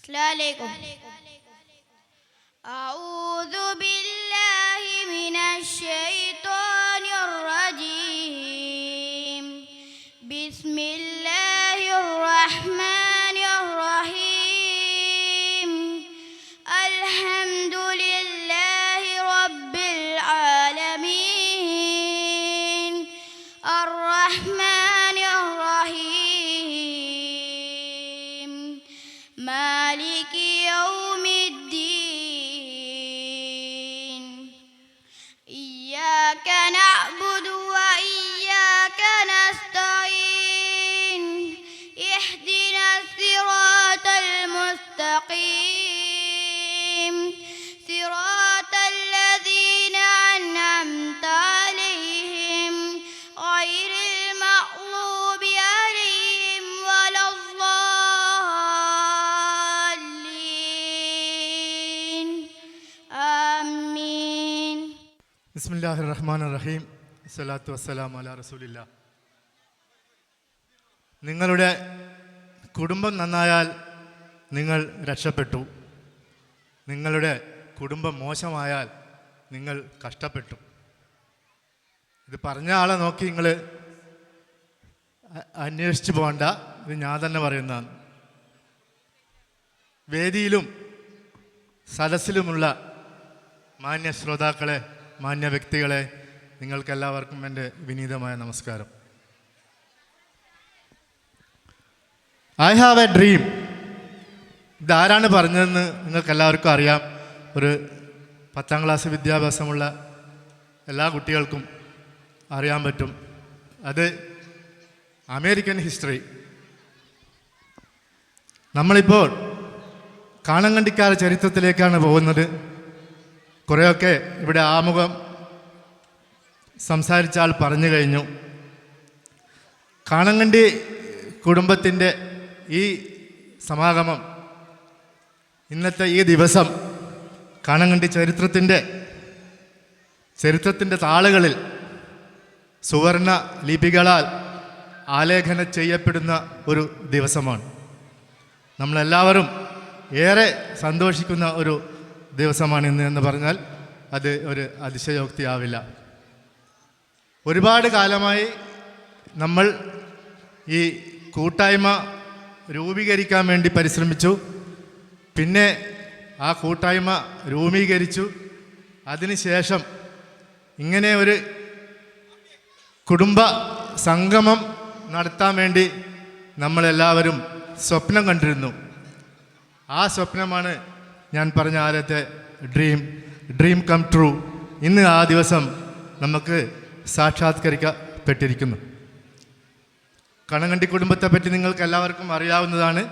അസ്സലാമു അലൈക്കും. അഊദു ബില്ലാഹി മിനശ് ശൈത്വാനിർ റജീം. ബിസ്മില്ലാഹിർ റഹ്മാനിർ റഹീം. അൽഹംദുലില്ലാഹി റബ്ബിൽ ആലമീൻ. അർറഹ്മാനിർ റഹീം. മാലികി യൗമിദ്ദീൻ. ഇയ്യാക നഅ്ബുദു വ ഇയ്യാക നസ്തഈൻ. ഇഹ്ദിനസ് സിറാത്തൽ മുസ്തഖീം. സിറാത്തൽ ലദീന അൻഅംത അലൈഹിം ഗൈറിൽ മഗ്ളൂബി അലൈഹിം വലദ്ദാലിൻ. ആമീൻ. ബിസ്മില്ലാഹിർ റഹ്മാനിർ റഹീം. സ്വലാത്തു വസ്സലാമു അലാ റസൂലില്ലാ. നിങ്ങളുടെ കുടുംബം നന്നായാൽ നിങ്ങൾ രക്ഷപ്പെട്ടു. നിങ്ങളുടെ കുടുംബം മോശമായാൽ നിങ്ങൾ കഷ്ടപ്പെട്ടു. ഇത് പറഞ്ഞ ആളെ നോക്കി നിങ്ങൾ അന്വേഷിച്ച് പോകണ്ട, ഇത് ഞാൻ തന്നെ പറയുന്നതാണ്. വേദിയിലും സദസ്സിലുമുള്ള മാന്യ ശ്രോതാക്കളെ, മാന്യ വ്യക്തികളെ, നിങ്ങൾക്കെല്ലാവർക്കും എൻ്റെ വിനീതമായ നമസ്കാരം. I have A dream. ഇതാരാണ് പറഞ്ഞതെന്ന് നിങ്ങൾക്കെല്ലാവർക്കും അറിയാം. ഒരു 10ാം ക്ലാസ് വിദ്യാഭ്യാസമുള്ള എല്ലാ കുട്ടികൾക്കും അറിയാൻ പറ്റും. അത് അമേരിക്കൻ ഹിസ്റ്ററി. നമ്മളിപ്പോൾ കാണങ്കണ്ടിക്കാർ ചരിത്രത്തിലേക്കാണ് പോകുന്നത്. കുറേയൊക്കെ ഇവിടെ ആമുഖം സംസാരിച്ചാൽ പറഞ്ഞു കഴിഞ്ഞു. കാണങ്കണ്ടി കുടുംബത്തിൻ്റെ ഈ സമാഗമം, ഇന്നത്തെ ഈ ദിവസം കാണങ്കണ്ടി ചരിത്രത്തിൻ്റെ താളുകളിൽ സുവർണ ലിപികളാൽ ആലേഖനം ചെയ്യപ്പെടുന്ന ഒരു ദിവസമാണ്. നമ്മളെല്ലാവരും ഏറെ സന്തോഷിക്കുന്ന ഒരു ദിവസമാണ് ഇന്ന് എന്ന് പറഞ്ഞാൽ അത് ഒരു അതിശയോക്തിയാവില്ല. ഒരുപാട് കാലമായി നമ്മൾ ഈ കൂട്ടായ്മ രൂപീകരിക്കാൻ വേണ്ടി പരിശ്രമിച്ചു. പിന്നെ ആ കൂട്ടായ്മ രൂപീകരിച്ചു. അതിനുശേഷം ഇങ്ങനെ ഒരു കുടുംബ സംഗമം നടത്താൻ വേണ്ടി നമ്മളെല്ലാവരും സ്വപ്നം കണ്ടിരുന്നു. ആ സ്വപ്നമാണ് ഞാൻ പറഞ്ഞ ആദ്യത്തെ ഡ്രീം കം ട്രൂ. ഇന്ന് ആ ദിവസം നമുക്ക് സാക്ഷാത്കരിക്കപ്പെട്ടിരിക്കുന്നു. കണങ്കണ്ടി കുടുംബത്തെ പറ്റി നിങ്ങൾക്ക് എല്ലാവർക്കും അറിയാവുന്നതാണ്.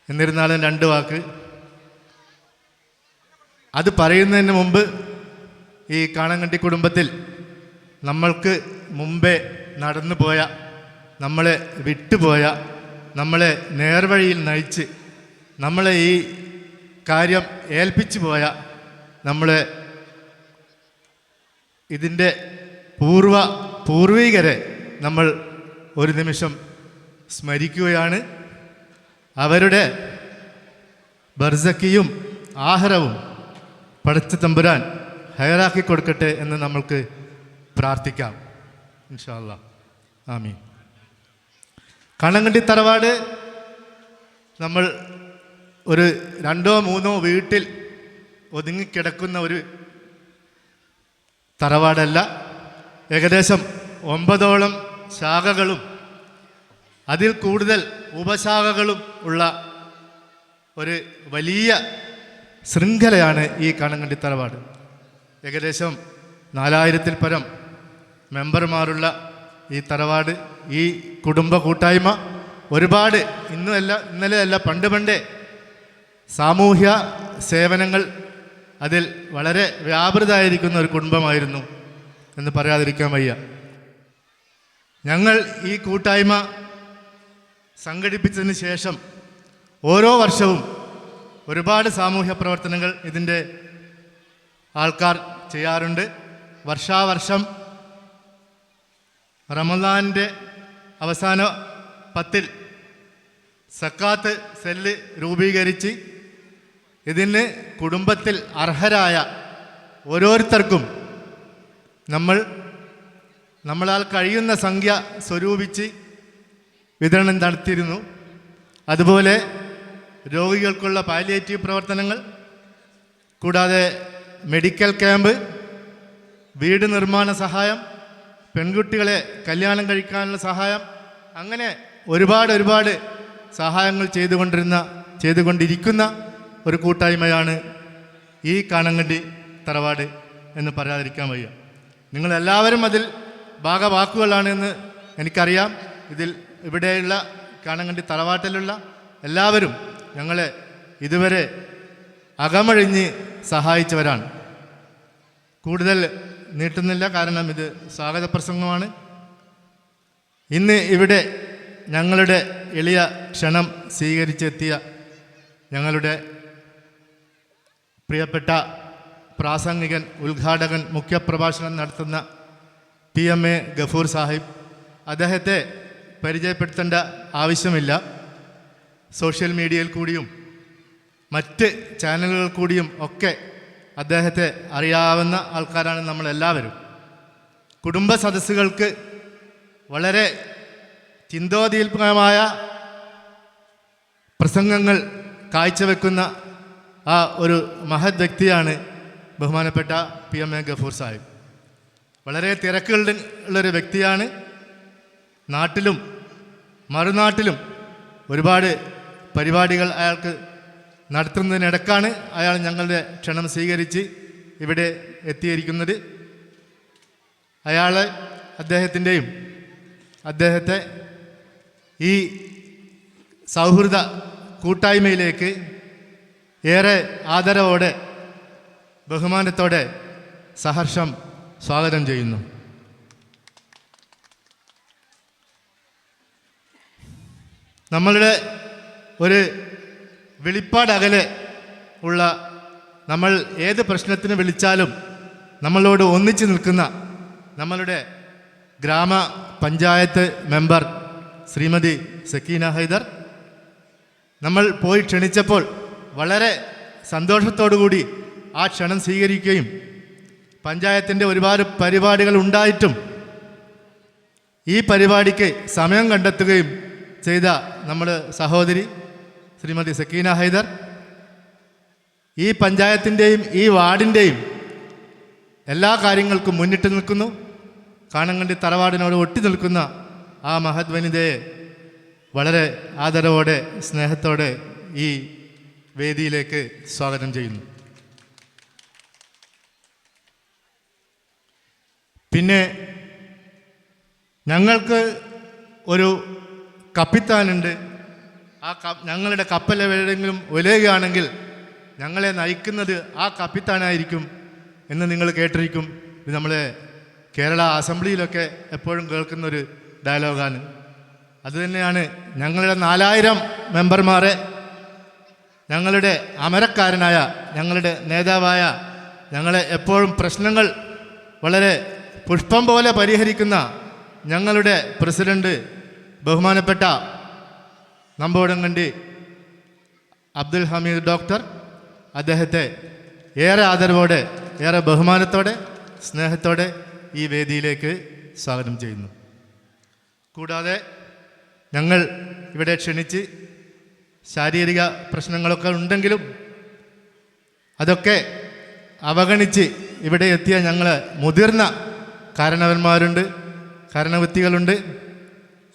എന്നിരുന്നാലും 2 വാക്ക് അത് പറയുന്നതിന് മുമ്പ്, ഈ കാണങ്കണ്ടി കുടുംബത്തിൽ നമ്മൾക്ക് മുമ്പേ നടന്നു പോയ, നമ്മളെ വിട്ടുപോയ, നമ്മളെ നേർവഴിയിൽ നയിച്ച് നമ്മളെ ഈ കാര്യം ഏൽപ്പിച്ചു പോയ നമ്മളെ ഇതിൻ്റെ പൂർവികരെ നമ്മൾ ഒരു നിമിഷം സ്മരിക്കുകയാണ്. അവരുടെ ബർസക്കിയും ആഹാരവും പടച്ച തമ്പുരാൻ ഹയറാക്കി കൊടുക്കട്ടെ എന്ന് നമ്മൾക്ക് പ്രാർത്ഥിക്കാം. ഇൻഷാ അല്ലാഹ്. ആമീൻ. കാണങ്കണ്ടി തറവാട് നമ്മൾ ഒരു 2ഓ 3ഓ വീട്ടിൽ ഒതുങ്ങിക്കിടക്കുന്ന ഒരു തറവാടല്ല. ഏകദേശം 9ഓളം ശാഖകളും അതിൽ കൂടുതൽ ഉപശാഖകളും ഉള്ള ഒരു വലിയ ശൃംഖലയാണ് ഈ കാണങ്കണ്ടി തറവാട്. ഏകദേശം 4000-ൽ പരം മെമ്പർമാരുള്ള ഈ തറവാട്, ഈ കുടുംബ കൂട്ടായ്മ ഒരുപാട് ഇന്നലെയല്ല പണ്ടേ സാമൂഹ്യ സേവനങ്ങൾ അതിൽ വളരെ വ്യാപൃതമായിരിക്കുന്ന ഒരു കുടുംബമായിരുന്നു എന്ന് പറയാതിരിക്കാൻ വയ്യ. ഞങ്ങൾ ഈ കൂട്ടായ്മ സംഘടിപ്പിച്ചതിന് ശേഷം ഓരോ വർഷവും ഒരുപാട് സാമൂഹ്യ പ്രവർത്തനങ്ങൾ ഇതിൻ്റെ ആൾക്കാർ ചെയ്യാറുണ്ട്. വർഷാവർഷം റമദാനിൻ്റെ അവസാന 10 സക്കാത്ത് സെല്ല് രൂപീകരിച്ച് ഇതിന് കുടുംബത്തിൽ അർഹരായ ഓരോരുത്തർക്കും നമ്മളാൽ കഴിയുന്ന സംഖ്യ സ്വരൂപിച്ച് വിതരണം നടത്തിയിരുന്നു. അതുപോലെ രോഗികൾക്കുള്ള പാലിയേറ്റീവ് പ്രവർത്തനങ്ങൾ, കൂടാതെ മെഡിക്കൽ ക്യാമ്പ്, വീട് നിർമ്മാണ സഹായം, പെൺകുട്ടികളെ കല്യാണം കഴിക്കാനുള്ള സഹായം, അങ്ങനെ ഒരുപാട് സഹായങ്ങൾ ചെയ്തുകൊണ്ടിരിക്കുന്ന ഒരു കൂട്ടായ്മയാണ് ഈ കാണങ്കണ്ടി തറവാട് എന്ന് പറയാതിരിക്കാൻ വയ്യ. നിങ്ങളെല്ലാവരും അതിൽ ഭാഗവാക്കുകളാണെന്ന് എനിക്കറിയാം. ഇവിടെയുള്ള കാണങ്കണ്ടി തറവാട്ടിലുള്ള എല്ലാവരും ഞങ്ങളെ ഇതുവരെ അകമഴിഞ്ഞ് സഹായിച്ചവരാണ്. കൂടുതൽ നീട്ടുന്നില്ല, കാരണം ഇത് സ്വാഗത പ്രസംഗമാണ്. ഇന്ന് ഇവിടെ ഞങ്ങളുടെ എളിയ ക്ഷണം സ്വീകരിച്ചെത്തിയ ഞങ്ങളുടെ പ്രിയപ്പെട്ട പ്രാസംഗികൻ, ഉദ്ഘാടകൻ, മുഖ്യപ്രഭാഷണം നടത്തുന്ന PMA ഗഫൂർ സാഹിബ്, അദ്ദേഹത്തെ പരിചയപ്പെടുത്തേണ്ട ആവശ്യമില്ല. സോഷ്യൽ മീഡിയയിൽ കൂടിയും മറ്റ് ചാനലുകൾ കൂടിയും ഒക്കെ അദ്ദേഹത്തെ അറിയാവുന്ന ആൾക്കാരാണ് നമ്മളെല്ലാവരും. കുടുംബ സദസ്സുകൾക്ക് വളരെ ചിന്തോദീപകമായ പ്രസംഗങ്ങൾ കാഴ്ചവെക്കുന്ന ആ ഒരു മഹത് വ്യക്തിയാണ് ബഹുമാനപ്പെട്ട PMA ഗഫൂർ സാഹിബ്. വളരെ തിരക്കുള്ളൊരു വ്യക്തിയാണ്. നാട്ടിലും മറുനാട്ടിലും ഒരുപാട് പരിപാടികൾ അയാൾക്ക് നടത്തുന്നതിനിടക്കാണ് അയാൾ ഞങ്ങളുടെ ക്ഷണം സ്വീകരിച്ച് ഇവിടെ എത്തിയിരിക്കുന്നത്. അദ്ദേഹത്തെ ഈ സൗഹൃദ കൂട്ടായ്മയിലേക്ക് ഏറെ ആദരവോടെ ബഹുമാനത്തോടെ സഹർഷം സ്വാഗതം ചെയ്യുന്നു. നമ്മളുടെ ഒരു വെളിപ്പാടകലെ ഉള്ള, നമ്മൾ ഏത് പ്രശ്നത്തിന് വിളിച്ചാലും നമ്മളോട് ഒന്നിച്ചു നിൽക്കുന്ന നമ്മളുടെ ഗ്രാമപഞ്ചായത്ത് മെമ്പർ ശ്രീമതി സക്കീന ഹൈദർ നമ്മൾ പോയി ക്ഷണിച്ചപ്പോൾ വളരെ സന്തോഷത്തോടുകൂടി ആ ക്ഷണം സ്വീകരിക്കുകയും പഞ്ചായത്തിൻ്റെ ഒരുപാട് പരിപാടികൾ ഉണ്ടായിട്ടും ഈ പരിപാടിക്ക് സമയം കണ്ടെത്തുകയും ചെയ്ത നമ്മുടെ സഹോദരി ശ്രീമതി സക്കീന ഹൈദർ ഈ പഞ്ചായത്തിൻ്റെയും ഈ വാർഡിൻ്റെയും എല്ലാ കാര്യങ്ങൾക്കും മുന്നിട്ട് നിൽക്കുന്നു. കാണങ്കണ്ടി തറവാടിനോട് ഒട്ടി നിൽക്കുന്ന ആ മഹത് വനിതയെ വളരെ ആദരവോടെ സ്നേഹത്തോടെ ഈ വേദിയിലേക്ക് സ്വാഗതം ചെയ്യുന്നു. പിന്നെ ഞങ്ങൾക്ക് ഒരു കപ്പിത്താനുണ്ട്. ഞങ്ങളുടെ കപ്പൽ എവിടെയെങ്കിലും ഒലയുകയാണെങ്കിൽ ഞങ്ങളെ നയിക്കുന്നത് ആ കപ്പിത്താനായിരിക്കും എന്ന് നിങ്ങൾ കേട്ടിരിക്കും. ഇത് നമ്മളെ കേരള അസംബ്ലിയിലൊക്കെ എപ്പോഴും കേൾക്കുന്നൊരു ഡയലോഗാണ്. അതുതന്നെയാണ് ഞങ്ങളുടെ 4000 മെമ്പർമാരെ ഞങ്ങളുടെ അമരക്കാരനായ, ഞങ്ങളുടെ നേതാവായ, ഞങ്ങളെ എപ്പോഴും പ്രശ്നങ്ങൾ വളരെ പുഷ്പം പോലെ പരിഹരിക്കുന്ന ഞങ്ങളുടെ പ്രസിഡന്റ് ബഹുമാനപ്പെട്ട നമ്പോടങ്കണ്ടി അബ്ദുൽ ഹമീദ് ഡോക്ടർ, അദ്ദേഹത്തെ ഏറെ ആദരവോടെ, ഏറെ ബഹുമാനത്തോടെ, സ്നേഹത്തോടെ ഈ വേദിയിലേക്ക് സ്വാഗതം ചെയ്യുന്നു. കൂടാതെ ഞങ്ങൾ ഇവിടെ ക്ഷണിച്ച് ശാരീരിക പ്രശ്നങ്ങളൊക്കെ ഉണ്ടെങ്കിലും അതൊക്കെ അവഗണിച്ച് ഇവിടെ എത്തിയ ഞങ്ങൾ മുതിർന്ന കാരണവന്മാരുണ്ട്, കാരണവൃത്തികളുണ്ട്.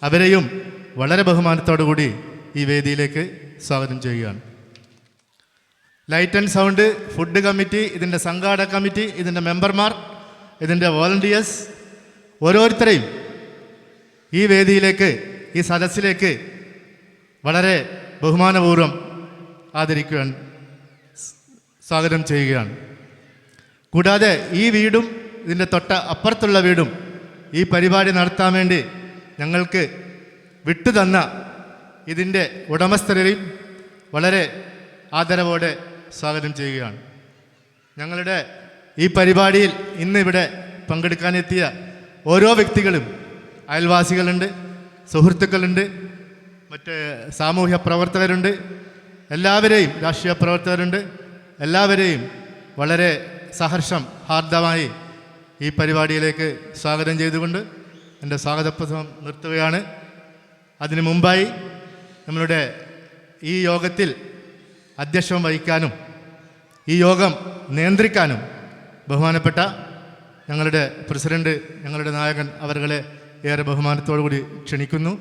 അവരെയും വളരെ ബഹുമാനത്തോടു കൂടി ഈ വേദിയിലേക്ക് സ്വാഗതം ചെയ്യുകയാണ്. Light and sound, food committee, ഇതിൻ്റെ സംഘാടക കമ്മിറ്റി, ഇതിൻ്റെ മെമ്പർമാർ, ഇതിൻ്റെ വോളണ്ടിയേഴ്സ്, ഓരോരുത്തരെയും ഈ വേദിയിലേക്ക്, ഈ സദസ്സിലേക്ക് വളരെ ബഹുമാനപൂർവ്വം ആദരിക്കുകയാണ്, സ്വാഗതം ചെയ്യുകയാണ്. കൂടാതെ ഈ വീടും ഇതിൻ്റെ തൊട്ട അപ്പുറത്തുള്ള വീടും ഈ പരിപാടി നടത്താൻ വേണ്ടി ഞങ്ങൾക്ക് വിട്ടുതന്ന ഇതിൻ്റെ ഉടമസ്ഥരെയും വളരെ ആദരവോടെ സ്വാഗതം ചെയ്യുകയാണ്. ഞങ്ങളുടെ ഈ പരിപാടിയിൽ ഇന്നിവിടെ പങ്കെടുക്കാനെത്തിയ ഓരോ വ്യക്തികളും അയൽവാസികളുണ്ട്, സുഹൃത്തുക്കളുണ്ട്, മറ്റ് സാമൂഹ്യ പ്രവർത്തകരുണ്ട്, എല്ലാവരെയും രാഷ്ട്രീയ പ്രവർത്തകരുണ്ട്, എല്ലാവരെയും വളരെ സഹർഷം ഹാർദമായി ഈ പരിപാടിയിലേക്ക് സ്വാഗതം ചെയ്തുകൊണ്ട് എൻ്റെ സ്വാഗതപ്രസംഗം നിർത്തുകയാണ്. അതിനു മുമ്പായി നമ്മളുടെ ഈ യോഗത്തിൽ അധ്യക്ഷം വഹിക്കാനും ഈ യോഗം നിയന്ത്രിക്കാനും ബഹുമാനപ്പെട്ട ഞങ്ങളുടെ പ്രസിഡന്റ്, ഞങ്ങളുടെ നായകൻ അവരുകളെ ഏറെ ബഹുമാനത്തോടു കൂടി ക്ഷണിക്കുന്നു.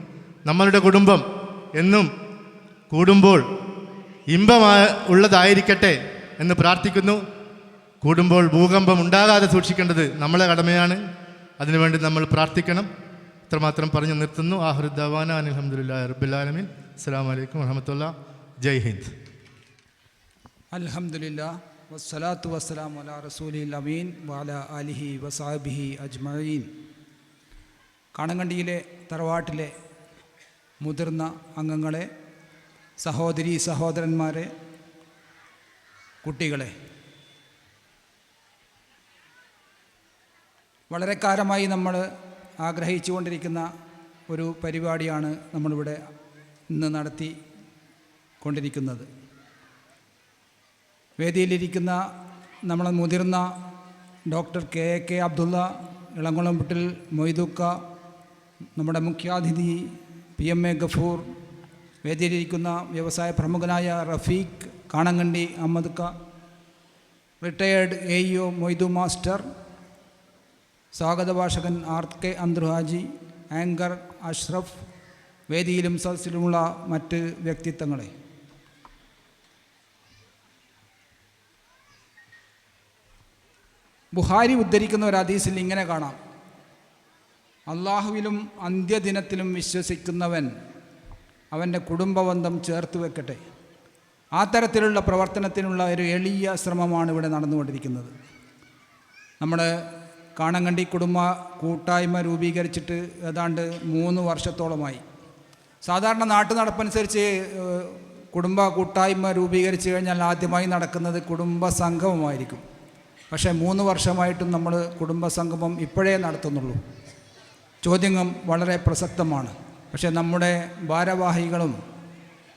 നമ്മളുടെ കുടുംബം എന്നും കൂടുമ്പോൾ ഉള്ളതായിരിക്കട്ടെ എന്ന് പ്രാർത്ഥിക്കുന്നു. കൂടുമ്പോൾ ഭൂകമ്പം ഉണ്ടാകാതെ സൂക്ഷിക്കേണ്ടത് നമ്മളെ കടമയാണ്. അതിനുവേണ്ടി നമ്മൾ പ്രാർത്ഥിക്കണം. ഇത്രമാത്രം പറഞ്ഞു നിർത്തുന്നു. ആഹ്റുദ്ദാന അൽഹംദുലില്ലാഹി റബ്ബിൽ ആലമീൻ. അസ്സലാമു അലൈക്കും വറഹ്മത്തുള്ളാഹി. ജയ് ഹിന്ദ്. അൽഹംദുലില്ലാഹ് വസ്സലാത്തു വസ്സലാമു അലാ റസൂലിൽ അമീൻ വഅലാ ആലിഹി വസഹബിഹി അജ്മഈൻ. കാണങ്കണ്ടിയിലെ തറവാട്ടിലെ മുതിർന്ന അംഗങ്ങളെ, സഹോദരീ സഹോദരന്മാരെ, കുട്ടികളെ, വളരെ കാലമായി നമ്മൾ ആഗ്രഹിച്ചു കൊണ്ടിരിക്കുന്ന ഒരു പരിപാടിയാണ് നമ്മളിവിടെ ഇന്ന് നടത്തി കൊണ്ടിരിക്കുന്നത്. വേദിയിലിരിക്കുന്ന നമ്മളെ മുതിർന്ന ഡോക്ടർ കെ അബ്ദുള്ള, ഇളങ്കുളംപുട്ടിൽ മൊയ്തുക്ക, നമ്മുടെ മുഖ്യാതിഥി PMA ഗഫൂർ, വേദിയിലിരിക്കുന്ന വ്യവസായ പ്രമുഖനായ റഫീഖ്, കാണങ്കണ്ടി അഹമ്മദ് ക, റിട്ടയേർഡ് AEO മൊയ്തു മാസ്റ്റർ, സ്വാഗത ഭാഷകൻ RK അന്ത്രുഹാജി, ആങ്കർ അഷ്റഫ്, വേദിയിലും സദസ്സിലുമുള്ള മറ്റ് വ്യക്തിത്വങ്ങളെ, ബുഹാരി ഉദ്ധരിക്കുന്ന ഒരു ഹദീസിൽ ഇങ്ങനെ കാണാം: അള്ളാഹുവിലും അന്ത്യദിനത്തിലും വിശ്വസിക്കുന്നവൻ അവൻ്റെ കുടുംബബന്ധം ചേർത്ത് വെക്കട്ടെ. ആ തരത്തിലുള്ള പ്രവർത്തനത്തിനുള്ള ഒരു എളിയ ശ്രമമാണ് ഇവിടെ നടന്നുകൊണ്ടിരിക്കുന്നത്. നമ്മുടെ കാണങ്കണ്ടി കുടുംബ കൂട്ടായ്മ രൂപീകരിച്ചിട്ട് ഏതാണ്ട് 3 വർഷത്തോളമായി. സാധാരണ നാട്ടു നടപ്പനുസരിച്ച് കുടുംബ കൂട്ടായ്മ രൂപീകരിച്ച് കഴിഞ്ഞാൽ ആദ്യമായി നടക്കുന്നത് കുടുംബ സംഗമമായിരിക്കും. പക്ഷേ 3 വർഷമായിട്ടും നമ്മൾ കുടുംബ സംഗമം ഇപ്പോഴേ നടത്തുന്നുള്ളൂ. ചോദ്യങ്ങൾ വളരെ പ്രസക്തമാണ്. പക്ഷേ നമ്മുടെ ഭാരവാഹികളും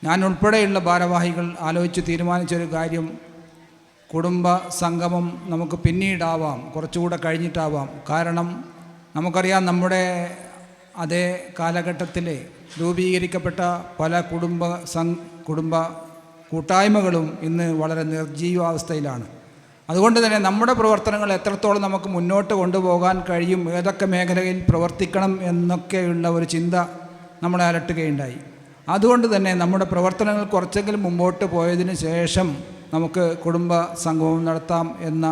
ഞാൻ ഉൾപ്പെടെയുള്ള ഭാരവാഹികൾ ആലോചിച്ച് തീരുമാനിച്ചൊരു കാര്യം, കുടുംബ സംഗമം നമുക്ക് പിന്നീടാവാം, കുറച്ചുകൂടെ കഴിഞ്ഞിട്ടാവാം. കാരണം നമുക്കറിയാം, നമ്മുടെ അതേ കാലഘട്ടത്തിൽ രൂപീകരിക്കപ്പെട്ട പല കുടുംബ കൂട്ടായ്മകളും ഇന്ന് വളരെ നിർജ്ജീവാവസ്ഥയിലാണ്. അതുകൊണ്ട് തന്നെ നമ്മുടെ പ്രവർത്തനങ്ങൾ എത്രത്തോളം നമുക്ക് മുന്നോട്ട് കൊണ്ടുപോകാൻ കഴിയും, ഏതൊക്കെ മേഖലയിൽ പ്രവർത്തിക്കണം എന്നൊക്കെയുള്ള ഒരു ചിന്ത നമ്മളെ അലട്ടുകയുണ്ടായി. അതുകൊണ്ട് തന്നെ നമ്മുടെ പ്രവർത്തനങ്ങൾ കുറച്ചെങ്കിലും മുമ്പോട്ട് പോയതിന് ശേഷം നമുക്ക് കുടുംബ സംഗമം നടത്താം എന്ന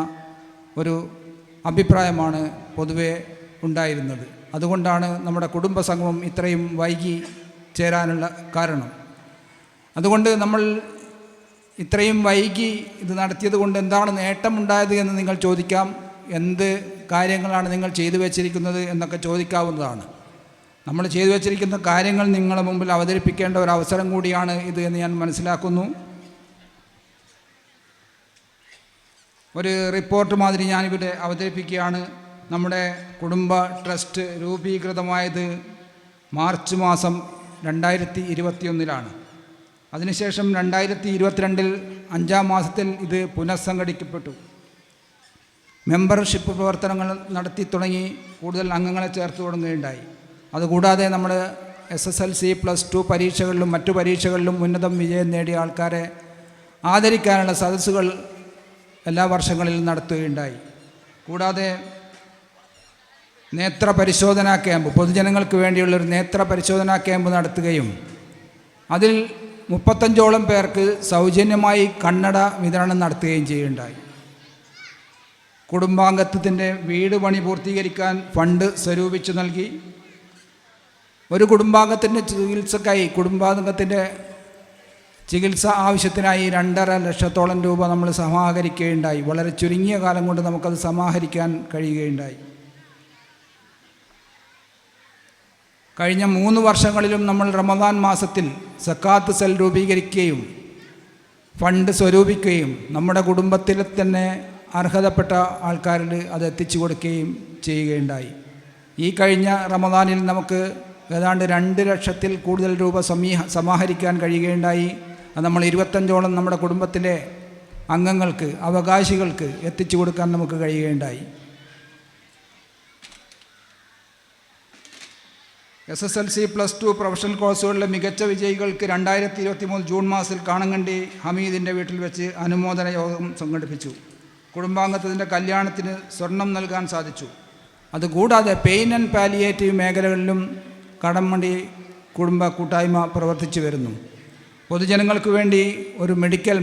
ഒരു അഭിപ്രായമാണ് പൊതുവെ ഉണ്ടായിരുന്നത്. അതുകൊണ്ടാണ് നമ്മുടെ കുടുംബ സംഗമം ഇത്രയും വൈകി ചേരാനുള്ള കാരണം. അതുകൊണ്ട് നമ്മൾ ഇത്രയും വൈകി ഇത് നടത്തിയത് കൊണ്ട് എന്താണ് നേട്ടമുണ്ടായത് എന്ന് നിങ്ങൾ ചോദിക്കാം. എന്ത് കാര്യങ്ങളാണ് നിങ്ങൾ ചെയ്തു വച്ചിരിക്കുന്നത് എന്നൊക്കെ ചോദിക്കാവുന്നതാണ്. നമ്മൾ ചെയ്തു വച്ചിരിക്കുന്ന കാര്യങ്ങൾ നിങ്ങളുടെ മുമ്പിൽ അവതരിപ്പിക്കേണ്ട ഒരു അവസരം കൂടിയാണ് ഇത് എന്ന് ഞാൻ മനസ്സിലാക്കുന്നു. ഒരു റിപ്പോർട്ട് മാതിരി ഞാനിവിടെ അവതരിപ്പിക്കുകയാണ്. നമ്മുടെ കുടുംബ ട്രസ്റ്റ് രൂപീകൃതമായത് മാർച്ച് മാസം 2021 അതിനുശേഷം 2022 5-ാം മാസത്തിൽ ഇത് പുനഃസംഘടിക്കപ്പെട്ടു. മെമ്പർഷിപ്പ് പ്രവർത്തനങ്ങൾ നടത്തി തുടങ്ങി, കൂടുതൽ അംഗങ്ങളെ ചേർത്ത് തുടങ്ങുകയുണ്ടായി. അതുകൂടാതെ നമ്മൾ SSLC +2 പരീക്ഷകളിലും മറ്റു പരീക്ഷകളിലും ഉന്നതം വിജയം നേടിയ ആൾക്കാരെ ആദരിക്കാനുള്ള സദസ്സുകൾ എല്ലാ വർഷങ്ങളിലും നടത്തുകയുണ്ടായി. കൂടാതെ നേത്ര പരിശോധനാ ക്യാമ്പ്, പൊതുജനങ്ങൾക്ക് വേണ്ടിയുള്ളൊരു നേത്ര പരിശോധനാ ക്യാമ്പ് നടത്തുകയും അതിൽ 35ഓളം പേർക്ക് സൗജന്യമായി കണ്ണട വിതരണം നടത്തുകയും ചെയ്യുകയുണ്ടായി. കുടുംബാംഗത്വത്തിൻ്റെ വീട് പണി പൂർത്തീകരിക്കാൻ ഫണ്ട് സ്വരൂപിച്ചു നൽകി. ഒരു കുടുംബാംഗത്തിൻ്റെ ചികിത്സക്കായി, കുടുംബാംഗത്തിൻ്റെ ചികിത്സ ആവശ്യത്തിനായി 2.5 ലക്ഷത്തോളം രൂപ നമ്മൾ സമാഹരിക്കുകയുണ്ടായി. വളരെ ചുരുങ്ങിയ കാലം കൊണ്ട് നമുക്കത് സമാഹരിക്കാൻ കഴിയുകയുണ്ടായി. കഴിഞ്ഞ 3 വർഷങ്ങളിലും നമ്മൾ റമദാൻ മാസത്തിൽ സക്കാത്ത് സെൽ രൂപീകരിക്കുകയും ഫണ്ട് സ്വരൂപിക്കുകയും നമ്മുടെ കുടുംബത്തിൽ തന്നെ അർഹതപ്പെട്ട ആൾക്കാരിൽ അത് എത്തിച്ചു കൊടുക്കുകയും ചെയ്യുകയുണ്ടായി. ഈ കഴിഞ്ഞ റമദാനിൽ നമുക്ക് ഏതാണ്ട് 2 ലക്ഷത്തിൽ കൂടുതൽ രൂപ സമാഹരിക്കാൻ കഴിയുകയുണ്ടായി. അത് നമ്മൾ 25ഓളം നമ്മുടെ കുടുംബത്തിലെ അംഗങ്ങൾക്ക്, അവകാശികൾക്ക് എത്തിച്ചു കൊടുക്കാൻ നമുക്ക് കഴിയുകയുണ്ടായി. SSLC +2 പ്രൊഫഷണൽ കോഴ്സുകളിലെ മികച്ച വിജയികൾക്ക് 2023 ജൂൺ മാസത്തിൽ കാണങ്കണ്ടി ഹമീദിൻ്റെ വീട്ടിൽ വെച്ച് അനുമോദന യോഗം സംഘടിപ്പിച്ചു. കുടുംബാംഗത്തിൻ്റെ കല്യാണത്തിന് സ്വർണം നൽകാൻ സാധിച്ചു. അതുകൂടാതെ പെയിൻ ആൻഡ് പാലിയേറ്റീവ് മേഖലകളിലും കടമണ്ടി കുടുംബ കൂട്ടായ്മ പ്രവർത്തിച്ചു വരുന്നു. പൊതുജനങ്ങൾക്ക് വേണ്ടി ഒരു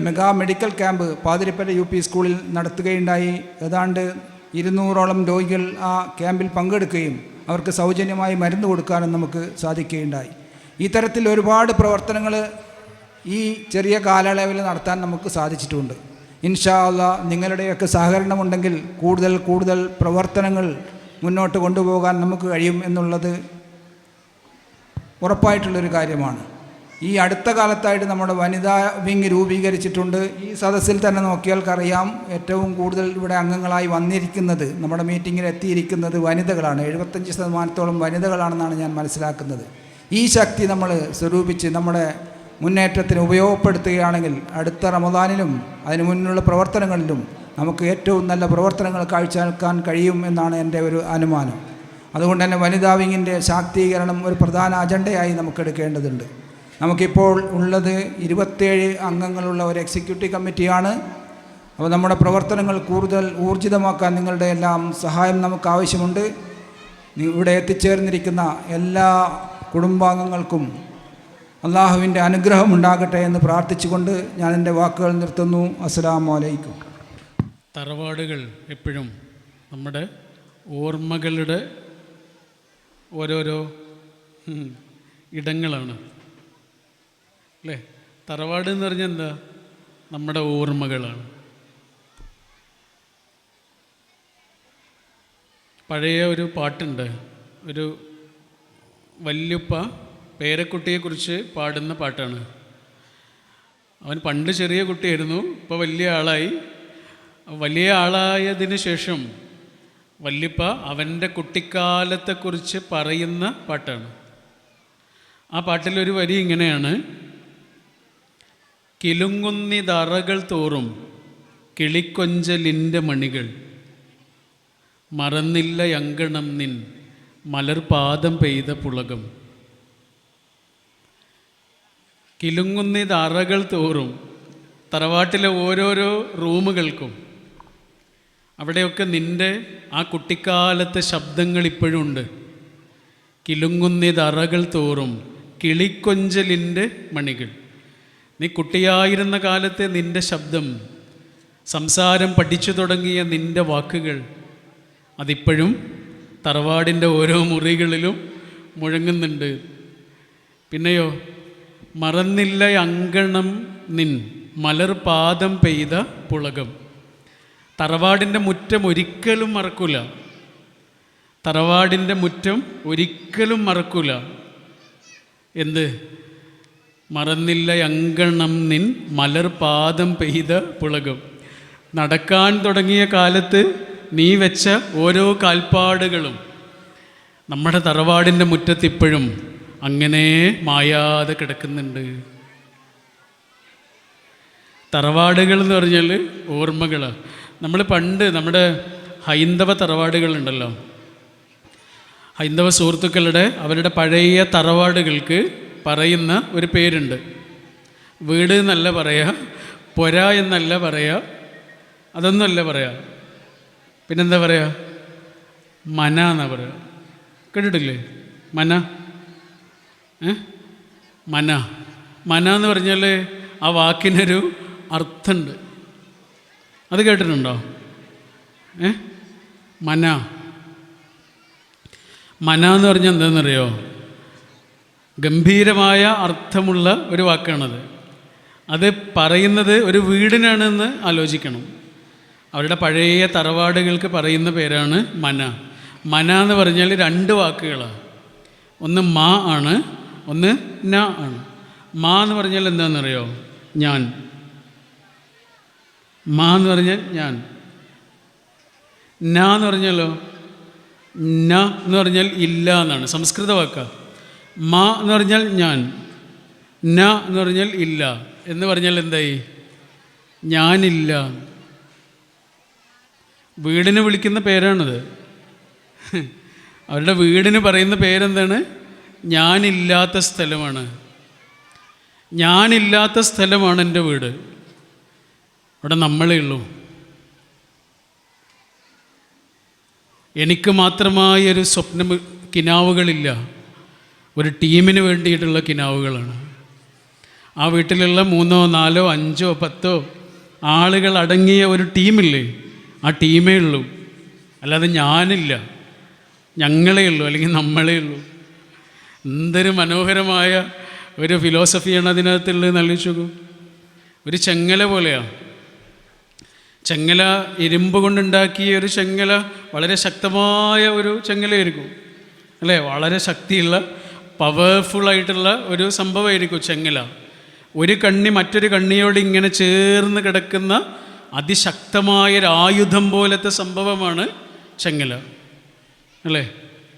mega medical camp Pathirippatta UP സ്കൂളിൽ നടത്തുകയുണ്ടായി. ഏതാണ്ട് 200ഓളം രോഗികൾ ആ ക്യാമ്പിൽ പങ്കെടുക്കുകയും അവർക്ക് സൗജന്യമായി മരുന്ന് കൊടുക്കാനും നമുക്ക് സാധിക്കുകയുണ്ടായി. ഈ തരത്തിൽ ഒരുപാട് പ്രവർത്തനങ്ങൾ ഈ ചെറിയ കാലയളവിൽ നടത്താൻ നമുക്ക് സാധിച്ചിട്ടുണ്ട്. ഇൻഷാ അല്ലാഹ് നിങ്ങളുടെയൊക്കെ സഹകരണമുണ്ടെങ്കിൽ കൂടുതൽ പ്രവർത്തനങ്ങൾ മുന്നോട്ട് കൊണ്ടുപോകാൻ നമുക്ക് കഴിയും എന്നുള്ളത് ഉറപ്പായിട്ടുള്ളൊരു കാര്യമാണ്. ഈ അടുത്ത കാലത്തായിട്ട് നമ്മുടെ വനിതാ വിങ് രൂപീകരിച്ചിട്ടുണ്ട്. ഈ സദസ്സിൽ തന്നെ നോക്കിയാൽക്കറിയാം, ഏറ്റവും കൂടുതൽ ഇവിടെ അംഗങ്ങളായി വന്നിരിക്കുന്നത്, നമ്മുടെ മീറ്റിങ്ങിൽ എത്തിയിരിക്കുന്നത് വനിതകളാണ്. 75% വനിതകളാണെന്നാണ് ഞാൻ മനസ്സിലാക്കുന്നത്. ഈ ശക്തി നമ്മൾ സ്വരൂപിച്ച് നമ്മുടെ മുന്നേറ്റത്തിന് ഉപയോഗപ്പെടുത്തുകയാണെങ്കിൽ അടുത്ത റമദാനിലും അതിനു മുന്നിലുള്ള പ്രവർത്തനങ്ങളിലും നമുക്ക് ഏറ്റവും നല്ല പ്രവർത്തനങ്ങൾ കാഴ്ചവെക്കാൻ കഴിയും എന്നാണ് എൻ്റെ ഒരു അനുമാനം. അതുകൊണ്ട് തന്നെ വനിതാ വിങ്ങിൻ്റെ ശാക്തീകരണം ഒരു പ്രധാന അജണ്ടയായി നമുക്ക് എടുക്കേണ്ടതുണ്ട്. നമുക്കിപ്പോൾ ഉള്ളത് 27 അംഗങ്ങളുള്ള ഒരു എക്സിക്യൂട്ടീവ് കമ്മിറ്റിയാണ്. അപ്പോൾ നമ്മുടെ പ്രവർത്തനങ്ങൾ കൂടുതൽ ഊർജിതമാക്കാൻ നിങ്ങളുടെ എല്ലാം സഹായം നമുക്ക് ആവശ്യമുണ്ട്. ഇവിടെ എത്തിച്ചേർന്നിരിക്കുന്ന എല്ലാ കുടുംബാംഗങ്ങൾക്കും അള്ളാഹുവിൻ്റെ അനുഗ്രഹം ഉണ്ടാകട്ടെ എന്ന് പ്രാർത്ഥിച്ചുകൊണ്ട് ഞാൻ എൻ്റെ വാക്കുകൾ നിർത്തുന്നു. അസ്സലാമു അലൈക്കും. തറവാടുകൾ എപ്പോഴും നമ്മുടെ ഓർമ്മകളുടെ ഓരോരോ ഇടങ്ങളാണ് അല്ലേ? തറവാട് എന്ന് പറഞ്ഞാൽ എന്താ? നമ്മുടെ ഓർമ്മകളാണ്. പഴയ ഒരു പാട്ടുണ്ട്, ഒരു വല്യുപ്പ പേരക്കുട്ടിയെക്കുറിച്ച് പാടുന്ന പാട്ടാണ്. അവൻ പണ്ട് ചെറിയ കുട്ടിയായിരുന്നു, ഇപ്പോൾ വലിയ ആളായി. വലിയ ആളായതിനു ശേഷം വല്യുപ്പ അവൻ്റെ കുട്ടിക്കാലത്തെക്കുറിച്ച് പറയുന്ന പാട്ടാണ്. ആ പാട്ടിലൊരു വരി ഇങ്ങനെയാണ്: കിലുങ്ങുന്നിതറകൾ തോറും കിളിക്കൊഞ്ചലിൻ്റെ മണികൾ, മറന്നില്ല അങ്കണം നിൻ മലർപാദം പെയ്ത പുളകം. കിലുങ്ങുന്നിതറകൾ തോറും, തറവാട്ടിലെ ഓരോരോ റൂമുകൾക്കും അവിടെയൊക്കെ നിൻ്റെ ആ കുട്ടിക്കാലത്തെ ശബ്ദങ്ങൾ ഇപ്പോഴും ഉണ്ട്. കിലുങ്ങുന്നിതറകൾ തോറും കിളിക്കൊഞ്ചലിൻ്റെ മണികൾ. നീ കുട്ടിയായിരുന്ന കാലത്തെ നിൻ്റെ ശബ്ദം, സംസാരം പഠിച്ചു തുടങ്ങിയ നിൻ്റെ വാക്കുകൾ, അതിപ്പോഴും തറവാടിൻ്റെ ഓരോ മുറികളിലും മുഴങ്ങുന്നുണ്ട്. പിന്നെയോ, മറന്നില്ല അങ്കണം നിൻ മലർപാദം പെയ്ത പുളകം. തറവാടിൻ്റെ മുറ്റം ഒരിക്കലും മറക്കൂല. തറവാടിൻ്റെ മുറ്റം ഒരിക്കലും മറക്കൂല. എന്ത്? മറന്നില്ല അങ്കണം നിൻ മലർപാദം പെയ്ത പുളകം. നടക്കാൻ തുടങ്ങിയ കാലത്ത് നീ വെച്ച ഓരോ കാൽപ്പാടുകളും നമ്മുടെ തറവാടിൻ്റെ മുറ്റത്തിപ്പോഴും അങ്ങനെ മായാതെ കിടക്കുന്നുണ്ട്. തറവാടുകൾ എന്ന് പറഞ്ഞാൽ ഓർമ്മകളാണ്. നമ്മൾ പണ്ട് നമ്മുടെ ഹൈന്ദവ തറവാടുകളുണ്ടല്ലോ, ഹൈന്ദവ സുഹൃത്തുക്കളുടെ അവരുടെ പഴയ തറവാടുകൾക്ക് പറയുന്ന ഒരു പേരുണ്ട്. വീട് എന്നല്ല പറയുക, പൊര എന്നല്ല പറയുക, അതൊന്നുമല്ല പറയുക. പിന്നെന്താ പറയുക? മന എന്നാണ് പറയുക. കേട്ടിട്ടില്ലേ മന? മന മന എന്ന് പറഞ്ഞാൽ ആ വാക്കിനൊരു അർത്ഥമുണ്ട്. അത് കേട്ടിട്ടുണ്ടോ? മന മന എന്ന് പറഞ്ഞാൽ എന്താണെന്നറിയോ? ഗംഭീരമായ അർത്ഥമുള്ള ഒരു വാക്കാണത്. അത് പറയുന്നത് ഒരു വീടിനാണെന്ന് ആലോചിക്കണം. അവരുടെ പഴയ തറവാടുകൾക്ക് പറയുന്ന പേരാണ് മന. മന എന്ന് പറഞ്ഞാൽ 2 വാക്കുകളാണ്. ഒന്ന് മാ ആണ്, ഒന്ന് ന ആണ്. മാ എന്ന് പറഞ്ഞാൽ എന്താണെന്നറിയോ? ഞാൻ. മാ എന്ന് പറഞ്ഞാൽ ഞാൻ. ന എന്ന് പറഞ്ഞാലോ? ന എന്ന് പറഞ്ഞാൽ ഇല്ല എന്നാണ്. സംസ്കൃത വാക്കാണ്. മ എന്ന് പറഞ്ഞാൽ ഞാൻ, ന എന്ന് പറഞ്ഞാൽ ഇല്ല എന്ന് പറഞ്ഞാൽ എന്തായി? ഞാനില്ല. വീടിന് വിളിക്കുന്ന പേരാണിത്. അവരുടെ വീടിന് പറയുന്ന പേരെന്താണ്? ഞാനില്ലാത്ത സ്ഥലമാണ്. ഞാനില്ലാത്ത സ്ഥലമാണ് എൻ്റെ വീട്. അവിടെ നമ്മളേ ഉള്ളൂ. എനിക്ക് മാത്രമായി ഒരു സ്വപ്നം, കിനാവുകളില്ല. ഒരു ടീമിന് വേണ്ടിയിട്ടുള്ള കിനാവുകളാണ്. ആ വീട്ടിലുള്ള 3, 4, 5, 10 ആളുകൾ അടങ്ങിയ ഒരു ടീമില്ലേ, ആ ടീമേ ഉള്ളൂ. അല്ലാതെ ഞാനില്ല, ഞങ്ങളേ ഉള്ളൂ, അല്ലെങ്കിൽ നമ്മളേ ഉള്ളൂ. എന്തൊരു മനോഹരമായ ഒരു ഫിലോസഫിയാണ് അതിനകത്തുള്ളത്. ആലോചിച്ചു. ഒരു ചെങ്ങല പോലെയാണ്. ചെങ്ങല ഇരുമ്പ് കൊണ്ടുണ്ടാക്കിയ ഒരു ചെങ്ങല വളരെ ശക്തമായ ഒരു ചെങ്ങലയായിരിക്കും അല്ലേ? വളരെ ശക്തിയുള്ള പവർഫുള്ളായിട്ടുള്ള ഒരു സംഭവമായിരിക്കും ചെങ്ങല. ഒരു കണ്ണി മറ്റൊരു കണ്ണിയോട് ഇങ്ങനെ ചേർന്ന് കിടക്കുന്ന അതിശക്തമായൊരു ആയുധം പോലത്തെ സംഭവമാണ് ചെങ്ങല അല്ലേ?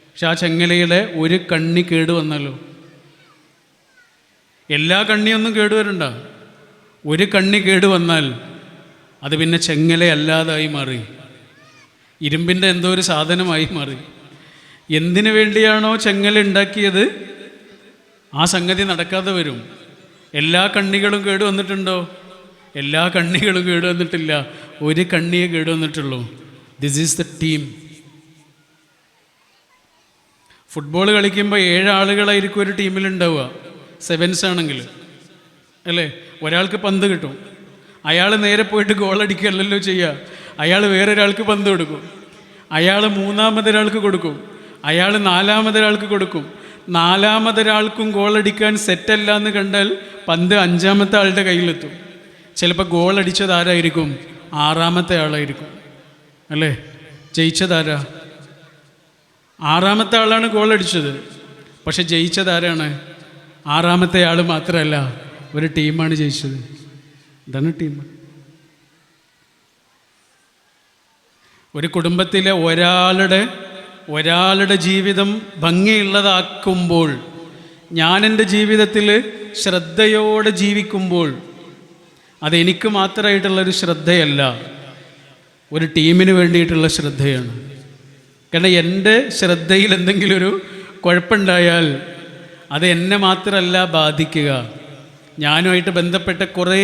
പക്ഷെ ആ ചെങ്ങലയുടെ ഒരു കണ്ണി കേടുവന്നല്ലോ. എല്ലാ കണ്ണിയൊന്നും കേടുവരണ്ട. ഒരു കണ്ണി കേടുവന്നാൽ അത് പിന്നെ ചെങ്ങലയല്ലാതായി മാറി, ഇരുമ്പിൻ്റെ എന്തോ ഒരു സാധനമായി മാറി. എന്തിനു വേണ്ടിയാണോ ചെങ്ങല ഉണ്ടാക്കിയത് ആ സംഗതി നടക്കാതെ വരും. എല്ലാ കണ്ണികളും കേടുവന്നിട്ടുണ്ടോ? എല്ലാ കണ്ണികളും കേടുവന്നിട്ടില്ല. ഒരു കണ്ണിയെ കേടുവന്നിട്ടുള്ളൂ. This is the team. Football കളിക്കുമ്പോൾ 7 ആളുകളായിരിക്കും ഒരു ടീമിലുണ്ടാവുക, 7s ആണെങ്കിൽ അല്ലേ? ഒരാൾക്ക് പന്ത് കിട്ടും, അയാൾ നേരെ പോയിട്ട് ഗോളടിക്കുകയല്ലല്ലോ ചെയ്യുക. അയാൾ വേറൊരാൾക്ക് പന്ത് കൊടുക്കും, അയാൾ 3ാമതൊരാൾക്ക് കൊടുക്കും, അയാൾ 4ാമതൊരാൾക്ക് കൊടുക്കും. 4ാമതൊരാൾക്കും ഗോളടിക്കാൻ സെറ്റല്ല എന്ന് കണ്ടാൽ പന്ത് 5ാമത്തെ ആളുടെ കയ്യിലെത്തും. ചിലപ്പോൾ ഗോളടിച്ചത് ആരായിരിക്കും? 6ാമത്തെ ആളായിരിക്കും അല്ലേ? ജയിച്ചതാരാ? 6ാമത്തെ ആളാണ് ഗോളടിച്ചത്. പക്ഷെ ജയിച്ചത് ആരാണ്? 6ാമത്തെ ആൾ മാത്രമല്ല, ഒരു ടീമാണ് ജയിച്ചത്. ഇതാണ് ടീം. ഒരു കുടുംബത്തിലെ ഒരാളുടെ ജീവിതം ഭംഗിയുള്ളതാക്കുമ്പോൾ, ഞാൻ എൻ്റെ ജീവിതത്തിൽ ശ്രദ്ധയോടെ ജീവിക്കുമ്പോൾ, അതെനിക്ക് മാത്രമായിട്ടുള്ളൊരു ശ്രദ്ധയല്ല, ഒരു ടീമിന് വേണ്ടിയിട്ടുള്ള ശ്രദ്ധയാണ്. കാരണം എൻ്റെ ശ്രദ്ധയിൽ എന്തെങ്കിലും ഒരു കുഴപ്പമുണ്ടായാൽ അത് എന്നെ മാത്രമല്ല ബാധിക്കുക, ഞാനുമായിട്ട് ബന്ധപ്പെട്ട കുറേ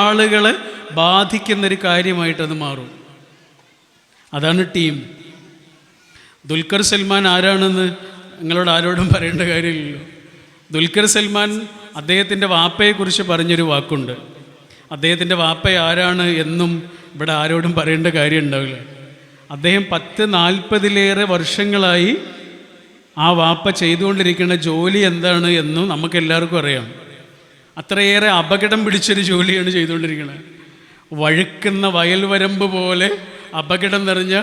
ആളുകളെ ബാധിക്കുന്നൊരു കാര്യമായിട്ടത് മാറും. അതാണ് ടീം. ദുൽഖർ സൽമാൻ ആരാണെന്ന് നിങ്ങളോട് ആരോടും പറയേണ്ട കാര്യമില്ലല്ലോ. ദുൽഖർ സൽമാൻ അദ്ദേഹത്തിൻ്റെ വാപ്പയെക്കുറിച്ച് പറഞ്ഞൊരു വാക്കുണ്ട്. അദ്ദേഹത്തിൻ്റെ വാപ്പ ആരാണ് എന്നും ഇവിടെ ആരോടും പറയേണ്ട കാര്യം ഉണ്ടാവില്ല. അദ്ദേഹം 10-40 വർഷങ്ങളായി ആ വാപ്പ ചെയ്തുകൊണ്ടിരിക്കുന്ന ജോലി എന്താണ് എന്നും നമുക്കെല്ലാവർക്കും അറിയാം. അത്രയേറെ അപകടം പിടിച്ചൊരു ജോലിയാണ് ചെയ്തുകൊണ്ടിരിക്കുന്നത്. വഴുക്കുന്ന വയൽവരമ്പ് പോലെ അപകടം നിറഞ്ഞ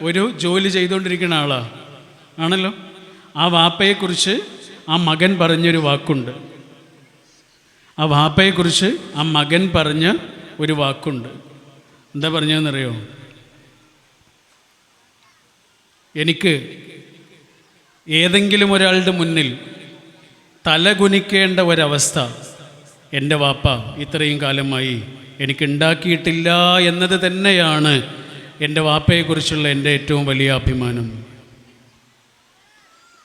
ഒരു ജോലി ചെയ്തുകൊണ്ടിരിക്കുന്ന ആണല്ലോ. ആ വാപ്പയെക്കുറിച്ച് ആ മകൻ പറഞ്ഞൊരു വാക്കുണ്ട്. ആ വാപ്പയെക്കുറിച്ച് ആ മകൻ പറഞ്ഞ ഒരു വാക്കുണ്ട്. എന്താ പറഞ്ഞതെന്നറിയോ? എനിക്ക് ഏതെങ്കിലും ഒരാളുടെ മുന്നിൽ തലകുനിക്കേണ്ട ഒരവസ്ഥ എൻ്റെ വാപ്പ ഇത്രയും കാലമായി എനിക്കുണ്ടാക്കിയിട്ടില്ല എന്നത് തന്നെയാണ് എൻ്റെ വാപ്പയെക്കുറിച്ചുള്ള എൻ്റെ ഏറ്റവും വലിയ അഭിമാനം.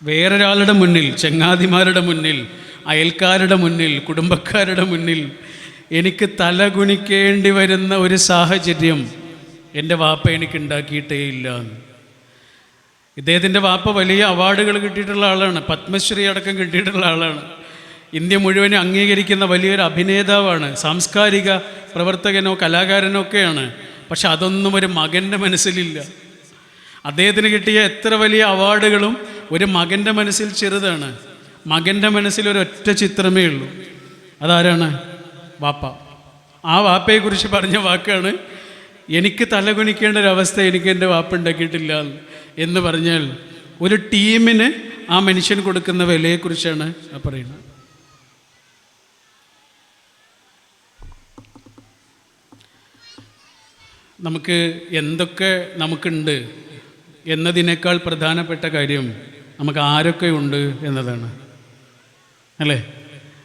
വേറൊരാളുടെ മുന്നിൽ, ചങ്ങാതിമാരുടെ മുന്നിൽ, അയൽക്കാരുടെ മുന്നിൽ, കുടുംബക്കാരുടെ മുന്നിൽ എനിക്ക് തലകുനിക്കേണ്ടി വരുന്ന ഒരു സാഹചര്യം എൻ്റെ വാപ്പ എനിക്കുണ്ടാക്കിയിട്ടേ ഇല്ല. ഇദ്ദേഹത്തിൻ്റെ വാപ്പ വലിയ അവാർഡുകൾ കിട്ടിയിട്ടുള്ള ആളാണ്, പത്മശ്രീ അടക്കം കിട്ടിയിട്ടുള്ള ആളാണ്. ഇന്ത്യ മുഴുവനും അംഗീകരിക്കുന്ന വലിയൊരു അഭിനേതാവാണ്, സാംസ്കാരിക പ്രവർത്തകനോ കലാകാരനോ ഒക്കെയാണ്. പക്ഷെ അതൊന്നും ഒരു മകൻ്റെ മനസ്സിലില്ല. അദ്ദേഹത്തിന് കിട്ടിയ എത്ര വലിയ അവാർഡുകളും ഒരു മകൻ്റെ മനസ്സിൽ ചെറുതാണ്. മകൻ്റെ മനസ്സിൽ ഒരൊറ്റ ചിത്രമേ ഉള്ളൂ. അതാരാണ്? വാപ്പ. ആ വാപ്പയെക്കുറിച്ച് പറഞ്ഞ വാക്കാണ്, എനിക്ക് തലകുനിക്കേണ്ട ഒരവസ്ഥ എനിക്ക് എൻ്റെ വാപ്പ ഉണ്ടാക്കിയിട്ടില്ല എന്ന് പറഞ്ഞാൽ ഒരു ടീമിന് ആ മനുഷ്യൻ കൊടുക്കുന്ന വിലയെക്കുറിച്ചാണ് പറയുന്നത്. നമുക്ക് എന്തൊക്കെ നമുക്കുണ്ട് എന്നതിനേക്കാൾ പ്രധാനപ്പെട്ട കാര്യം നമുക്ക് ആരൊക്കെ ഉണ്ട് എന്നതാണ് അല്ലേ?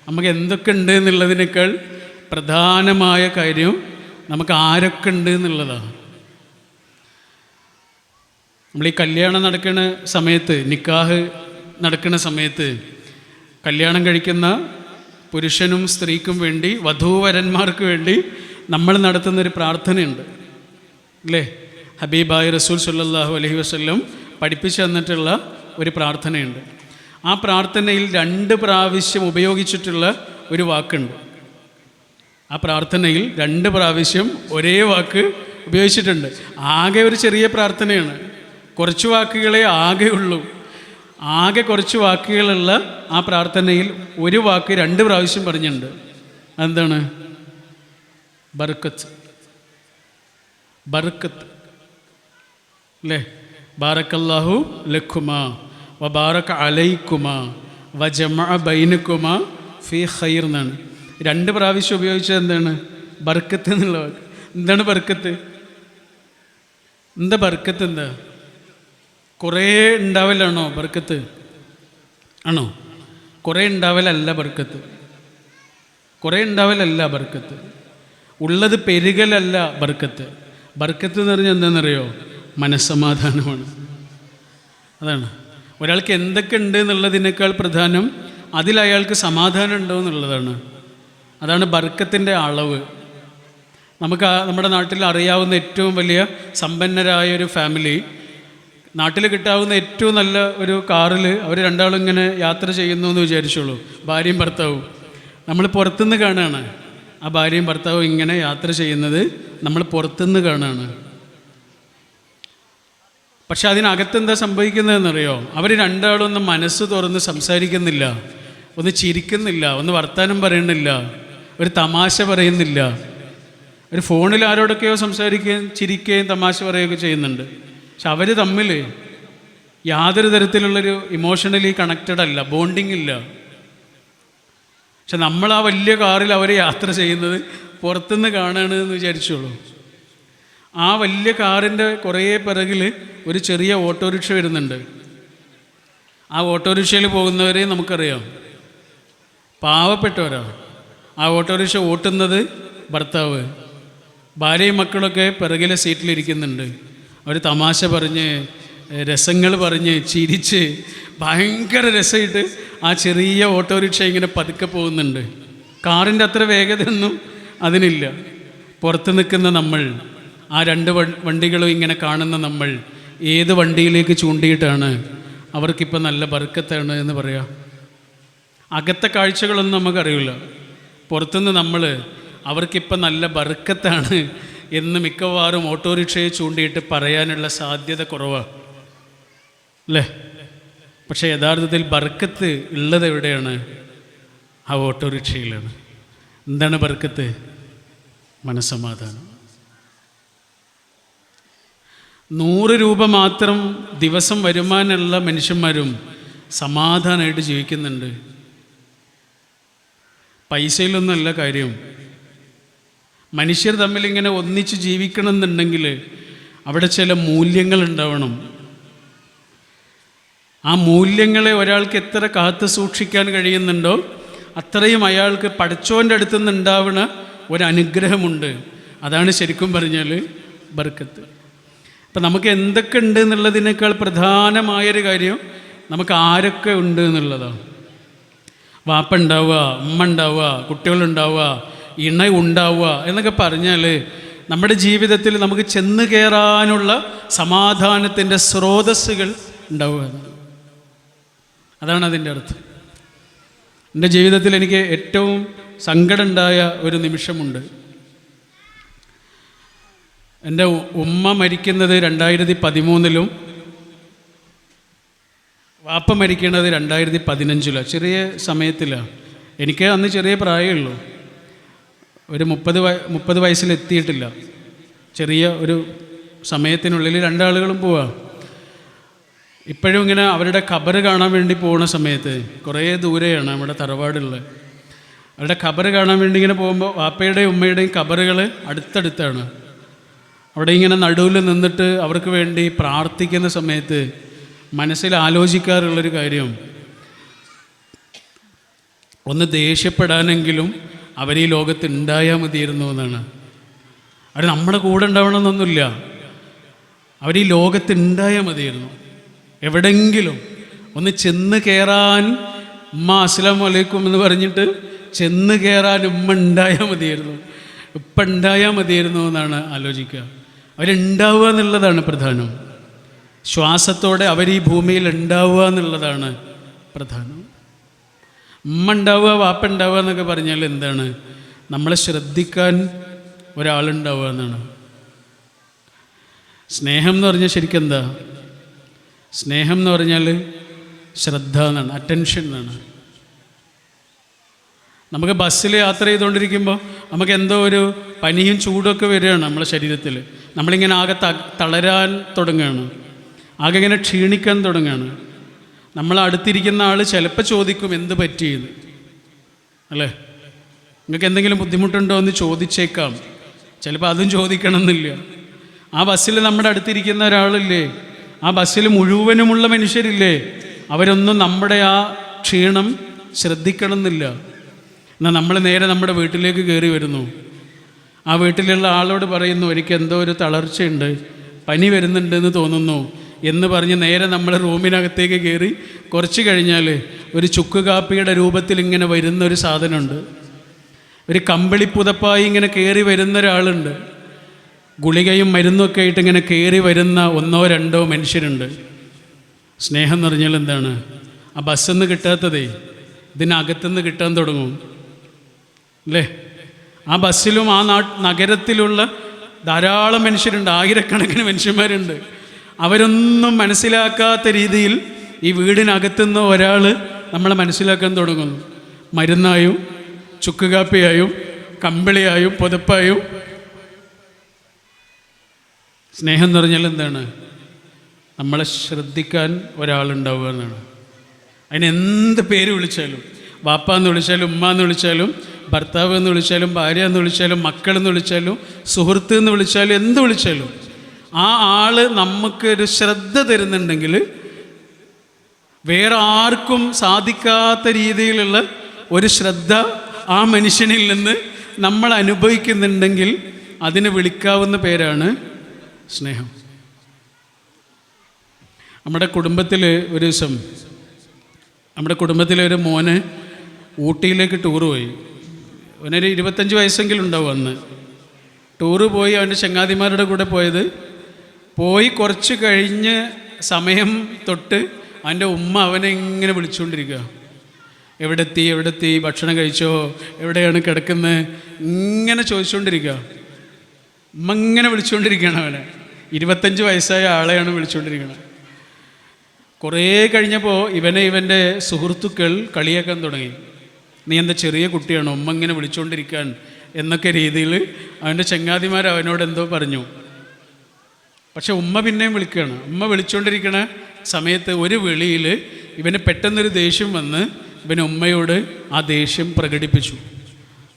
നമുക്ക് എന്തൊക്കെ ഉണ്ട് എന്നുള്ളതിനേക്കാൾ പ്രധാനമായ കാര്യം നമുക്ക് ആരൊക്കെ ഉണ്ട് എന്നുള്ളതാണ്. നമ്മൾ ഈ കല്യാണം നടക്കുന്ന സമയത്ത്, നിക്കാഹ് നടക്കുന്ന സമയത്ത് കല്യാണം കഴിക്കുന്ന പുരുഷനും സ്ത്രീക്കും വേണ്ടി, വധൂവരന്മാർക്ക് വേണ്ടി നമ്മൾ നടത്തുന്നൊരു പ്രാർത്ഥനയുണ്ട് അല്ലേ? ഹബീബായ റസൂൽ സല്ലല്ലാഹു അലൈഹി വസല്ലം പഠിപ്പിച്ചു തന്നിട്ടുള്ള ഒരു പ്രാർത്ഥനയുണ്ട്. ആ പ്രാർത്ഥനയിൽ 2 പ്രാവശ്യം ഉപയോഗിച്ചിട്ടുള്ള ഒരു വാക്കുണ്ട്. ആ പ്രാർത്ഥനയിൽ 2 പ്രാവശ്യം ഒരേ വാക്ക് ഉപയോഗിച്ചിട്ടുണ്ട്. ആകെ ഒരു ചെറിയ പ്രാർത്ഥനയാണ്, കുറച്ച് വാക്കുകളെ ആകെ ഉള്ളൂ. ആകെ കുറച്ച് വാക്കുകളുള്ള ആ പ്രാർത്ഥനയിൽ ഒരു വാക്ക് 2 പ്രാവശ്യം പറഞ്ഞിട്ടുണ്ട്. എന്താണ്? ബർക്കത്ത്. ബർക്കത്ത് അല്ലേ? ബാറക്കല്ലാഹു ലക്കുമാ വ ബാറക അലൈക്കുമാ വ ജമഅ ബൈനക്കുമാ ഫീ ഖൈർ എന്നാണ് 2 പ്രാവശ്യം ഉപയോഗിച്ചത്. എന്താണ് ബർക്കത്ത് എന്നുള്ള വാക്ക്? എന്താണ് ബർക്കത്ത്? എന്താ ബർക്കത്ത്? എന്താ കുറേ ഉണ്ടാവലാണോ ബർക്കത്ത്? ആണോ? കുറേ ഉണ്ടാവലല്ല ബർക്കത്ത്. കുറേ ഉണ്ടാവലല്ല ബർക്കത്ത്. ഉള്ളത് പെരുകലല്ല ബർക്കത്ത്. ബർക്കത്ത് എന്ന് പറഞ്ഞാൽ എന്താണെന്നറിയോ? മനസ്സമാധാനമാണ്. അതാണ്. ഒരാൾക്ക് എന്തൊക്കെ ഉണ്ട് എന്നുള്ളതിനേക്കാൾ പ്രധാനം അതിൽ അയാൾക്ക് സമാധാനം ഉണ്ടോ എന്നുള്ളതാണ്. അതാണ് ബർക്കത്തിൻ്റെ അളവ്. നമുക്ക് നമ്മുടെ നാട്ടിൽ അറിയാവുന്ന ഏറ്റവും വലിയ സമ്പന്നരായ ഒരു ഫാമിലി, നാട്ടിൽ കിട്ടാവുന്ന ഏറ്റവും നല്ല ഒരു കാറിൽ അവർ രണ്ടാളും ഇങ്ങനെ യാത്ര ചെയ്യുന്നു എന്ന് വിചാരിച്ചോളൂ, ഭാര്യയും ഭർത്താവും. നമ്മൾ പുറത്തുനിന്ന് കാണുകയാണ് ആ ഭാര്യയും ഭർത്താവും ഇങ്ങനെ യാത്ര ചെയ്യുന്നത്, നമ്മൾ പുറത്തുനിന്ന് കാണുകയാണ്. പക്ഷെ അതിനകത്തെന്താ സംഭവിക്കുന്നതെന്നറിയോ? അവർ രണ്ടാളും ഒന്ന് മനസ്സ് തുറന്ന് സംസാരിക്കുന്നില്ല, ഒന്ന് ചിരിക്കുന്നില്ല, ഒന്ന് വർത്തമാനം പറയണില്ല, ഒരു തമാശ പറയുന്നില്ല. ഒരു ഫോണിൽ ആരോടൊക്കെയോ സംസാരിക്കുകയും ചിരിക്കുകയും തമാശ പറയുകയൊക്കെ ചെയ്യുന്നുണ്ട്. പക്ഷെ അവർ തമ്മിൽ യാതൊരു തരത്തിലുള്ളൊരു ഇമോഷണലി കണക്റ്റഡ് അല്ല, ബോണ്ടിങ് ഇല്ല. പക്ഷെ നമ്മൾ ആ വലിയ കാറിൽ അവർ യാത്ര ചെയ്യുന്നത് പുറത്തുനിന്ന് കാണുകയാണ് എന്ന് വിചാരിച്ചോളൂ. ആ വലിയ കാറിൻ്റെ കുറേ പിറകിൽ ഒരു ചെറിയ ഓട്ടോറിക്ഷ വരുന്നുണ്ട്. ആ ഓട്ടോറിക്ഷയിൽ പോകുന്നവരെ നമുക്കറിയാം, പാവപ്പെട്ടവരാ. ആ ഓട്ടോറിക്ഷ ഓട്ടുന്നത് ഭർത്താവ്, ഭാര്യയും മക്കളൊക്കെ പിറകിലെ സീറ്റിലിരിക്കുന്നുണ്ട്. അവർ തമാശ പറഞ്ഞ് രസങ്ങൾ പറഞ്ഞ് ചിരിച്ച് ഭയങ്കര രസമായിട്ട് ആ ചെറിയ ഓട്ടോറിക്ഷ ഇങ്ങനെ പതുക്കെ പോകുന്നുണ്ട്. കാറിൻ്റെ അത്ര വേഗതയൊന്നും അതിനില്ല. പുറത്ത് നിൽക്കുന്ന നമ്മൾ, ആ 2 വണ്ടികളും ഇങ്ങനെ കാണുന്ന നമ്മൾ, ഏത് വണ്ടിയിലേക്ക് ചൂണ്ടിയിട്ടാണ് അവർക്കിപ്പോൾ നല്ല ബർക്കത്താണ് എന്ന് പറയാം? അകത്തെ കാഴ്ചകളൊന്നും നമുക്കറിയില്ല. പുറത്തുനിന്ന് നമ്മൾ അവർക്കിപ്പോൾ നല്ല ബർക്കത്താണ് എന്ന് മിക്കവാറും ഓട്ടോറിക്ഷയെ ചൂണ്ടിയിട്ട് പറയാനുള്ള സാധ്യത കുറവാണ് അല്ലേ? പക്ഷേ യഥാർത്ഥത്തിൽ ബർക്കത്ത് ഉള്ളത് എവിടെയാണ്? ആ ഓട്ടോറിക്ഷയിലാണ്. എന്താണ് ബർക്കത്ത്? മനസ്സമാധാനം. 100 രൂപ മാത്രം ദിവസം വരുമാനമുള്ള മനുഷ്യന്മാരും സമാധാനമായിട്ട് ജീവിക്കുന്നുണ്ട്. പൈസയിലൊന്നുമല്ല കാര്യം. മനുഷ്യർ തമ്മിൽ ഇങ്ങനെ ഒന്നിച്ച് ജീവിക്കണം എന്നുണ്ടെങ്കിൽ അവിടെ ചില മൂല്യങ്ങൾ ഉണ്ടാവണം. ആ മൂല്യങ്ങളെ ഒരാൾക്ക് എത്ര കാത്തു സൂക്ഷിക്കാൻ കഴിയുന്നുണ്ടോ അത്രയും അയാൾക്ക് പടച്ചോൻ്റെ അടുത്തു നിന്നുണ്ടാവുന്ന ഒരനുഗ്രഹമുണ്ട്. അതാണ് ശരിക്കും പറഞ്ഞാൽ ബർക്കത്ത്. അപ്പം നമുക്ക് എന്തൊക്കെ ഉണ്ട് എന്നുള്ളതിനേക്കാൾ പ്രധാനമായൊരു കാര്യം നമുക്ക് ആരൊക്കെ ഉണ്ട് എന്നുള്ളതാണ്. വാപ്പ ഉണ്ടാവുക, ഉമ്മ ഉണ്ടാവുക, കുട്ടികളുണ്ടാവുക, ഇണ ഉണ്ടാവുക എന്നൊക്കെ പറഞ്ഞാൽ നമ്മുടെ ജീവിതത്തിൽ നമുക്ക് ചെന്ന് കയറാനുള്ള സമാധാനത്തിൻ്റെ സ്രോതസ്സുകൾ ഉണ്ടാവുക. അതാണ് അതിൻ്റെ അർത്ഥം. എൻ്റെ ജീവിതത്തിൽ എനിക്ക് ഏറ്റവും സങ്കടമുണ്ടായ ഒരു നിമിഷമുണ്ട്. എൻ്റെ ഉമ്മ മരിക്കുന്നത് 2013 വാപ്പ മരിക്കുന്നത് 2015. ചെറിയ സമയത്തിലാണ്. എനിക്ക് അന്ന് ചെറിയ പ്രായമുള്ളൂ, ഒരു 30 വയസ്സിലെത്തിയിട്ടില്ല. ചെറിയ ഒരു സമയത്തിനുള്ളിൽ 2 ആളുകളും പോവാ. ഇപ്പോഴും ഇങ്ങനെ അവരുടെ ഖബർ കാണാൻ വേണ്ടി പോകുന്ന സമയത്ത്, കുറേ ദൂരെയാണ് നമ്മുടെ തറവാടുള്ളത്, അവരുടെ ഖബർ കാണാൻ വേണ്ടി ഇങ്ങനെ പോകുമ്പോൾ വാപ്പയുടെയും ഉമ്മയുടെയും ഖബറുകൾ അടുത്തടുത്താണ്. അവിടെ ഇങ്ങനെ നടുവിൽ നിന്നിട്ട് അവർക്ക് വേണ്ടി പ്രാർത്ഥിക്കുന്ന സമയത്ത് മനസ്സിൽ ആലോചിക്കാറുള്ളൊരു കാര്യം, ഒന്ന് ദേഷ്യപ്പെടാനെങ്കിലും അവർ ഈ ലോകത്ത് ഉണ്ടായാൽ മതിയായിരുന്നു എന്നാണ്. അവർ നമ്മുടെ കൂടെ ഉണ്ടാവണമെന്നൊന്നുമില്ല, അവർ ഈ ലോകത്ത് ഉണ്ടായാൽ മതിയായിരുന്നു. എവിടെങ്കിലും ഒന്ന് ചെന്ന് കയറാൻ, ഉമ്മ അസ്സലാമു അലൈക്കും എന്ന് പറഞ്ഞിട്ട് ചെന്ന് കയറാൻ ഉമ്മ ഉണ്ടായാൽ മതിയായിരുന്നു, ഇപ്പം ഉണ്ടായാൽ മതിയായിരുന്നു എന്നാണ് ആലോചിക്കുക. അവരുണ്ടാവുക എന്നുള്ളതാണ് പ്രധാനം. ശ്വാസത്തോടെ അവർ ഈ ഭൂമിയിൽ ഉണ്ടാവുക എന്നുള്ളതാണ് പ്രധാനം. ഉമ്മ ഉണ്ടാവുക, വാപ്പ ഉണ്ടാവുക എന്നൊക്കെ പറഞ്ഞാൽ എന്താണ്? നമ്മളെ ശ്രദ്ധിക്കാൻ ഒരാളുണ്ടാവുക എന്നാണ്. സ്നേഹം എന്ന് പറഞ്ഞാൽ ശരിക്കും എന്താ? സ്നേഹം എന്ന് പറഞ്ഞാൽ ശ്രദ്ധ എന്നാണ്, അറ്റൻഷൻ എന്നാണ്. നമുക്ക് ബസ്സിൽ യാത്ര ചെയ്തുകൊണ്ടിരിക്കുമ്പോൾ നമുക്ക് എന്തോ ഒരു പനിയും ചൂടൊക്കെ വരികയാണ് നമ്മളെ ശരീരത്തിൽ. നമ്മളിങ്ങനെ ആകെ തളരാൻ തുടങ്ങുകയാണ്, ആകെ ഇങ്ങനെ ക്ഷീണിക്കാൻ തുടങ്ങുകയാണ്. നമ്മൾ അടുത്തിരിക്കുന്ന ആൾ ചിലപ്പോൾ ചോദിക്കും എന്ത് പറ്റിയെന്ന്, അല്ലേ? നിങ്ങൾക്ക് എന്തെങ്കിലും ബുദ്ധിമുട്ടുണ്ടോ എന്ന് ചോദിച്ചേക്കാം, ചിലപ്പോൾ അതും ചോദിക്കണം എന്നില്ല. ആ ബസ്സിൽ നമ്മുടെ അടുത്തിരിക്കുന്ന ഒരാളില്ലേ, ആ ബസ്സിൽ മുഴുവനുമുള്ള മനുഷ്യരില്ലേ, അവരൊന്നും നമ്മുടെ ആ ക്ഷീണം ശ്രദ്ധിക്കണം എന്നില്ല. എന്നാൽ നമ്മൾ നേരെ നമ്മുടെ വീട്ടിലേക്ക് കയറി വരുന്നു, ആ വീട്ടിലുള്ള ആളോട് പറയുന്നു എനിക്ക് എന്തോ ഒരു തളർച്ചയുണ്ട്, പനി വരുന്നുണ്ടെന്ന് തോന്നുന്നു എന്ന് പറഞ്ഞ് നേരെ നമ്മൾ റൂമിനകത്തേക്ക് കയറി കുറച്ച് കഴിഞ്ഞാൽ ഒരു ചുക്ക് കാപ്പിയുടെ രൂപത്തിൽ ഇങ്ങനെ വരുന്നൊരു സാധനമുണ്ട്, ഒരു കമ്പിളിപ്പുതപ്പായി ഇങ്ങനെ കയറി വരുന്ന ഒരാളുണ്ട്, ഗുളികയും മരുന്നൊക്കെ ആയിട്ട് ഇങ്ങനെ കയറി വരുന്ന ഒന്നോ രണ്ടോ മനുഷ്യരുണ്ട്. സ്നേഹം എന്ന് പറഞ്ഞാൽ എന്താണ്? ആ ബസ്സിൽ നിന്ന് കിട്ടാത്തതേ ഇതിനകത്തുനിന്ന് കിട്ടാൻ തുടങ്ങും, അല്ലേ? ആ ബസ്സിലും ആ നഗരത്തിലുള്ള ധാരാളം മനുഷ്യരുണ്ട്, ആയിരക്കണക്കിന് മനുഷ്യന്മാരുണ്ട്. അവരൊന്നും മനസ്സിലാക്കാത്ത രീതിയിൽ ഈ വീടിനകത്തുനിന്ന് ഒരാൾ നമ്മളെ മനസ്സിലാക്കാൻ തുടങ്ങുന്നു. മരുന്നായും ചുക്ക് കാപ്പിയായും കമ്പിളിയായും പുതപ്പായും. സ്നേഹം എന്ന് പറഞ്ഞാൽ എന്താണ്? നമ്മളെ ശ്രദ്ധിക്കാൻ ഒരാളുണ്ടാവുക എന്നാണ്. അതിന് എന്ത് പേര് വിളിച്ചാലും, വാപ്പ എന്ന് വിളിച്ചാലും ഉമ്മ എന്ന് വിളിച്ചാലും ഭർത്താവ് എന്ന് വിളിച്ചാലും ഭാര്യ എന്ന് വിളിച്ചാലും മക്കളെന്ന് വിളിച്ചാലും സുഹൃത്ത് എന്ന് വിളിച്ചാലും എന്ത് വിളിച്ചാലും ആ ആൾ നമുക്കൊരു ശ്രദ്ധ തരുന്നുണ്ടെങ്കിൽ, വേറെ ആർക്കും സാധിക്കാത്ത രീതിയിലുള്ള ഒരു ശ്രദ്ധ ആ മനുഷ്യനിൽ നിന്ന് നമ്മൾ അനുഭവിക്കുന്നുണ്ടെങ്കിൽ അതിന് വിളിക്കാവുന്ന പേരാണ് സ്നേഹം. നമ്മുടെ കുടുംബത്തിൽ ഒരു ദിവസം നമ്മുടെ കുടുംബത്തിലെ ഒരു മോന് ഊട്ടിയിലേക്ക് ടൂറ് പോയി. അവനൊരു 25 വയസ്സെങ്കിലും ഉണ്ടാവും അന്ന്. ടൂറ് പോയി അവൻ്റെ ചങ്ങാതിമാരുടെ കൂടെ പോയി കുറച്ച് കഴിഞ്ഞ് സമയം തൊട്ട് അവൻ്റെ ഉമ്മ അവനെ ഇങ്ങനെ വിളിച്ചുകൊണ്ടിരിക്കുക. എവിടെത്തി, ഭക്ഷണം കഴിച്ചോ, എവിടെയാണ് കിടക്കുന്നത്, ഇങ്ങനെ ചോദിച്ചുകൊണ്ടിരിക്കുക. ഉമ്മ ഇങ്ങനെ വിളിച്ചുകൊണ്ടിരിക്കുകയാണ് അവനെ. 25 വയസ്സായ ആളെയാണ് വിളിച്ചുകൊണ്ടിരിക്കുന്നത്. കുറേ കഴിഞ്ഞപ്പോൾ ഇവൻ്റെ സുഹൃത്തുക്കൾ കളിയാക്കാൻ തുടങ്ങി. നീ എന്താ ചെറിയ കുട്ടിയാണോ, ഉമ്മ ഇങ്ങനെ വിളിച്ചുകൊണ്ടിരിക്കാൻ എന്നൊക്കെ രീതിയിൽ അവൻ്റെ ചങ്ങാതിമാർ അവനോട് എന്തോ പറഞ്ഞു. പക്ഷെ ഉമ്മ പിന്നെയും വിളിക്കുകയാണ്. ഉമ്മ വിളിച്ചുകൊണ്ടിരിക്കുന്ന സമയത്ത് ഒരു വിളിയിൽ ഇവന് പെട്ടെന്നൊരു ദേഷ്യം വന്ന് ഇവന് ഉമ്മയോട് ആ ദേഷ്യം പ്രകടിപ്പിച്ചു.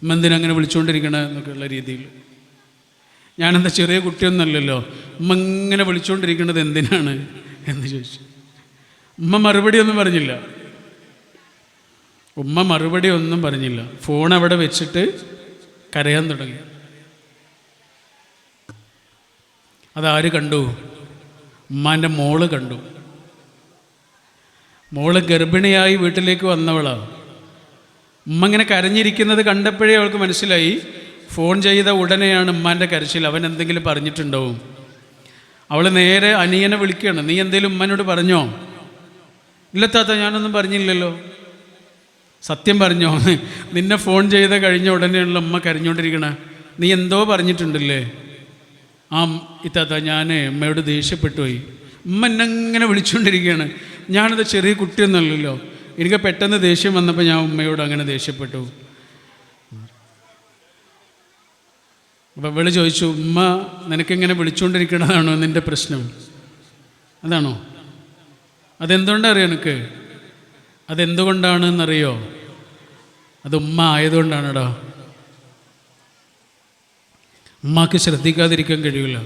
ഉമ്മ എന്തിനങ്ങനെ വിളിച്ചുകൊണ്ടിരിക്കണ എന്നൊക്കെയുള്ള രീതിയിൽ. ഞാനെന്താ ചെറിയ കുട്ടിയൊന്നുമല്ലല്ലോ, ഉമ്മ ഇങ്ങനെ വിളിച്ചുകൊണ്ടിരിക്കുന്നത് എന്തിനാണ് എന്ന് ചോദിച്ചു. ഉമ്മ മറുപടി ഒന്നും പറഞ്ഞില്ല. ഫോൺ അവിടെ വെച്ചിട്ട് കരയാൻ തുടങ്ങി. അതാര് കണ്ടു? ഉമ്മാൻ്റെ മോള് കണ്ടു. മോള് ഗർഭിണിയായി വീട്ടിലേക്ക് വന്നവളാണ്. ഉമ്മ ഇങ്ങനെ കരഞ്ഞിരിക്കുന്നത് കണ്ടപ്പോഴേ അവൾക്ക് മനസ്സിലായി. ഫോൺ ചെയ്ത ഉടനെയാണ് ഉമ്മാൻ്റെ കരച്ചിൽ. അവൻ എന്തെങ്കിലും പറഞ്ഞിട്ടുണ്ടാവും. അവൾ നേരെ അനിയനെ വിളിക്കുകയാണ്. നീ എന്തെങ്കിലും ഉമ്മനോട് പറഞ്ഞോ? ഇല്ല താത്ത, ഞാനൊന്നും പറഞ്ഞില്ലല്ലോ. സത്യം പറഞ്ഞോ? നിന്നെ ഫോൺ ചെയ്ത കഴിഞ്ഞ ഉടനെയുള്ള ഉമ്മ കരഞ്ഞുകൊണ്ടിരിക്കണ. നീ എന്തോ പറഞ്ഞിട്ടുണ്ടല്ലേ? ആ ഇത്താത്ത, ഞാൻ ഉമ്മയോട് ദേഷ്യപ്പെട്ടു പോയി. ഉമ്മ എന്നെങ്ങനെ വിളിച്ചുകൊണ്ടിരിക്കുകയാണ്. ഞാനത് ചെറിയ കുട്ടിയൊന്നുമല്ലല്ലോ, എനിക്ക് പെട്ടെന്ന് ദേഷ്യം വന്നപ്പോൾ ഞാൻ ഉമ്മയോട് അങ്ങനെ ദേഷ്യപ്പെട്ടു. അപ്പോൾ ഇവള് ചോദിച്ചു, ഉമ്മ നിനക്കിങ്ങനെ വിളിച്ചുകൊണ്ടിരിക്കണതാണോ നിൻ്റെ പ്രശ്നം? അതാണോ? അതെന്തുകൊണ്ടാണ് അറിയോ എനിക്ക്? അതെന്തുകൊണ്ടാണെന്നറിയോ? അത് ഉമ്മ ആയതുകൊണ്ടാണെടാ. ഉമ്മാക്ക് ശ്രദ്ധിക്കാതിരിക്കാൻ കഴിയില്ല.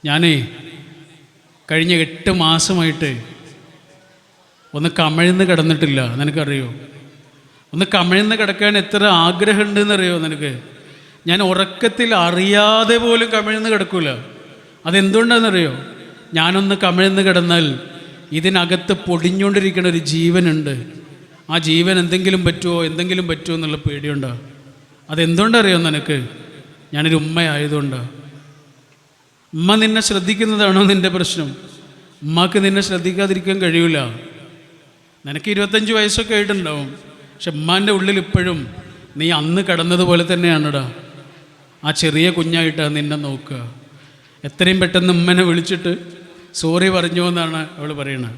ഞാനേ കഴിഞ്ഞ 8 മാസമായിട്ട് ഒന്ന് കമിഴ്ന്ന് കിടന്നിട്ടില്ല. നിനക്കറിയോ? ഒന്ന് കമിഴ്ന്ന് കിടക്കാൻ എത്ര ആഗ്രഹമുണ്ടെന്നറിയോ നിനക്ക്? ഞാൻ ഉറക്കത്തിൽ അറിയാതെ പോലും കമിഴ്ന്ന് കിടക്കൂല. അതെന്തുകൊണ്ടാണെന്നറിയോ? ഞാനൊന്ന് കമിഴ്ന്ന് കിടന്നാൽ ഇതിനകത്ത് പൊടിഞ്ഞുകൊണ്ടിരിക്കുന്ന ഒരു ജീവനുണ്ട്. ആ ജീവൻ എന്തെങ്കിലും പറ്റുമോ എന്നുള്ള പേടിയുണ്ടാവും. അതെന്തുകൊണ്ടറിയോ നിനക്ക്? ഞാനൊരു ഉമ്മയായതുകൊണ്ടാണ്. ഉമ്മ നിന്നെ ശ്രദ്ധിക്കുന്നതാണോ നിൻ്റെ പ്രശ്നം? ഉമ്മക്ക് നിന്നെ ശ്രദ്ധിക്കാതിരിക്കാൻ കഴിയില്ല. നിനക്ക് 25 വയസ്സൊക്കെ ആയിട്ടുണ്ടാവും, പക്ഷെ ഉമ്മാൻ്റെ ഉള്ളിൽ ഇപ്പോഴും നീ അന്ന് കടന്നതുപോലെ തന്നെയാണടാ. ആ ചെറിയ കുഞ്ഞായിട്ടാണ് നിന്നെ നോക്കുക. എത്രയും പെട്ടെന്ന് ഉമ്മനെ വിളിച്ചിട്ട് സോറി പറഞ്ഞോ എന്നാണ് അവൾ പറയണത്.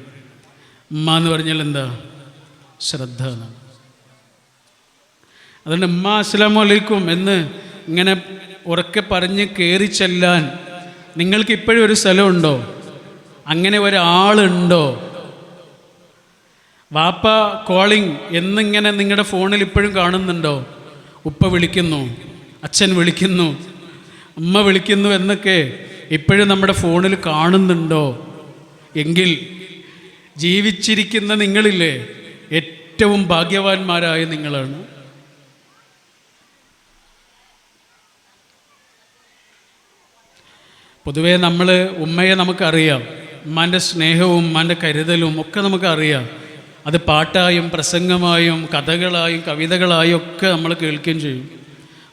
ഉമ്മ എന്ന് പറഞ്ഞാൽ എന്താ? ശ്രദ്ധ എന്നാണ്. അതുകൊണ്ട് ഉമ്മ അസ്സലാമു അലൈക്കും എന്ന് ഇങ്ങനെ ഉറക്കെ പറഞ്ഞ് കയറി ചെല്ലാൻ നിങ്ങൾക്ക് ഇപ്പോഴും ഒരു സ്ഥലമുണ്ടോ? അങ്ങനെ ഒരാളുണ്ടോ? വാപ്പ കോളിംഗ് എന്നിങ്ങനെ നിങ്ങളുടെ ഫോണിൽ ഇപ്പോഴും കാണുന്നുണ്ടോ? ഉപ്പ വിളിക്കുന്നു, അച്ഛൻ വിളിക്കുന്നു, അമ്മ വിളിക്കുന്നു എന്നൊക്കെ ഇപ്പോഴും നമ്മുടെ ഫോണിൽ കാണുന്നുണ്ടോ? എങ്കിൽ ജീവിച്ചിരിക്കുന്ന നിങ്ങളില്ലേ ഏറ്റവും ഭാഗ്യവാന്മാരായ നിങ്ങളാണ്. പൊതുവേ നമ്മൾ ഉമ്മയെ നമുക്കറിയാം, ഉമ്മാൻ്റെ സ്നേഹവും ഉമ്മാൻ്റെ കരുതലും ഒക്കെ നമുക്കറിയാം. അത് പാട്ടായും പ്രസംഗമായും കഥകളായും കവിതകളായും ഒക്കെ നമ്മൾ കേൾക്കുകയും ചെയ്യും.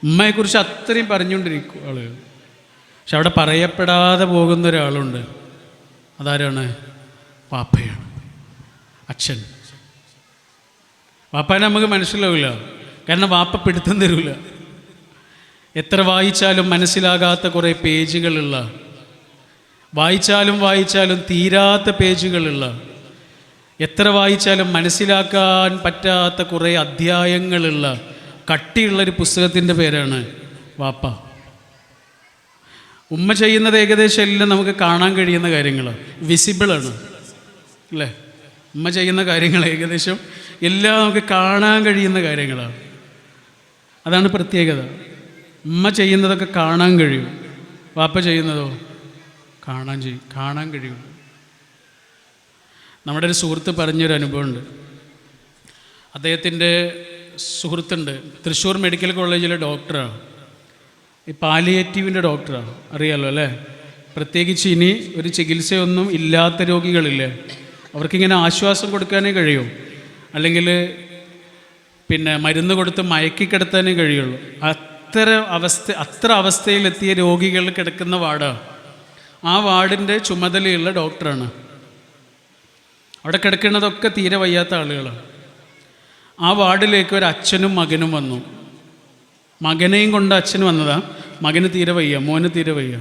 ഉമ്മയെക്കുറിച്ച് അത്രയും പറഞ്ഞുകൊണ്ടിരിക്കും ആളുകൾ. പക്ഷെ അവിടെ പറയപ്പെടാതെ പോകുന്ന ഒരാളുണ്ട്. അതാരാണ്? വാപ്പയാണ്, അച്ഛൻ. വാപ്പാനെ നമുക്ക് മനസ്സിലാവില്ല, കാരണം വാപ്പ പിടുത്തം തരില്ല. എത്ര വായിച്ചാലും മനസ്സിലാകാത്ത കുറേ പേജുകളുള്ള, വായിച്ചാലും തീരാത്ത പേജുകളുള്ള, എത്ര വായിച്ചാലും മനസ്സിലാക്കാൻ പറ്റാത്ത കുറേ അധ്യായങ്ങളുള്ള കട്ടിയുള്ളൊരു പുസ്തകത്തിൻ്റെ പേരാണ് വാപ്പ. ഉമ്മ ചെയ്യുന്നത് ഏകദേശം എല്ലാം നമുക്ക് കാണാൻ കഴിയുന്ന കാര്യങ്ങളാണ്, വിസിബിളാണ് അല്ലേ? ഉമ്മ ചെയ്യുന്ന കാര്യങ്ങൾ ഏകദേശം എല്ലാം നമുക്ക് കാണാൻ കഴിയുന്ന കാര്യങ്ങളാണ്. അതാണ് പ്രത്യേകത. ഉമ്മ ചെയ്യുന്നതൊക്കെ കാണാൻ കഴിയും, വാപ്പ ചെയ്യുന്നതോ കാണാൻ കഴിയും. നമ്മുടെ ഒരു സുഹൃത്ത് പറഞ്ഞൊരു അനുഭവമുണ്ട്. അദ്ദേഹത്തിൻ്റെ സുഹൃത്തുണ്ട്, തൃശ്ശൂർ മെഡിക്കൽ കോളേജിലെ ഡോക്ടറാണ്, ഈ പാലിയേറ്റീവിൻ്റെ ഡോക്ടറാണ്, അറിയാമല്ലോ അല്ലേ? പ്രത്യേകിച്ച് ഇനി ഒരു ചികിത്സയൊന്നും ഇല്ലാത്ത രോഗികളില്ലേ, അവർക്കിങ്ങനെ ആശ്വാസം കൊടുക്കാനേ കഴിയൂ, അല്ലെങ്കിൽ പിന്നെ മരുന്ന് കൊടുത്ത് മയക്കിക്കിടത്താനേ കഴിയുള്ളൂ. അത്ര അവസ്ഥയിലെത്തിയ രോഗികൾ കിടക്കുന്ന വാർഡാണ്. ആ വാർഡിൻ്റെ ചുമതലയുള്ള ഡോക്ടറാണ്. അവിടെ കിടക്കുന്നതൊക്കെ തീരെ വയ്യാത്ത ആളുകളാണ്. ആ വാർഡിലേക്ക് ഒരു അച്ഛനും മകനും വന്നു. മകനെയും കൊണ്ട് അച്ഛൻ വന്നതാണ്. മകന് തീരെ വയ്യ, മോന് തീരെ വയ്യ.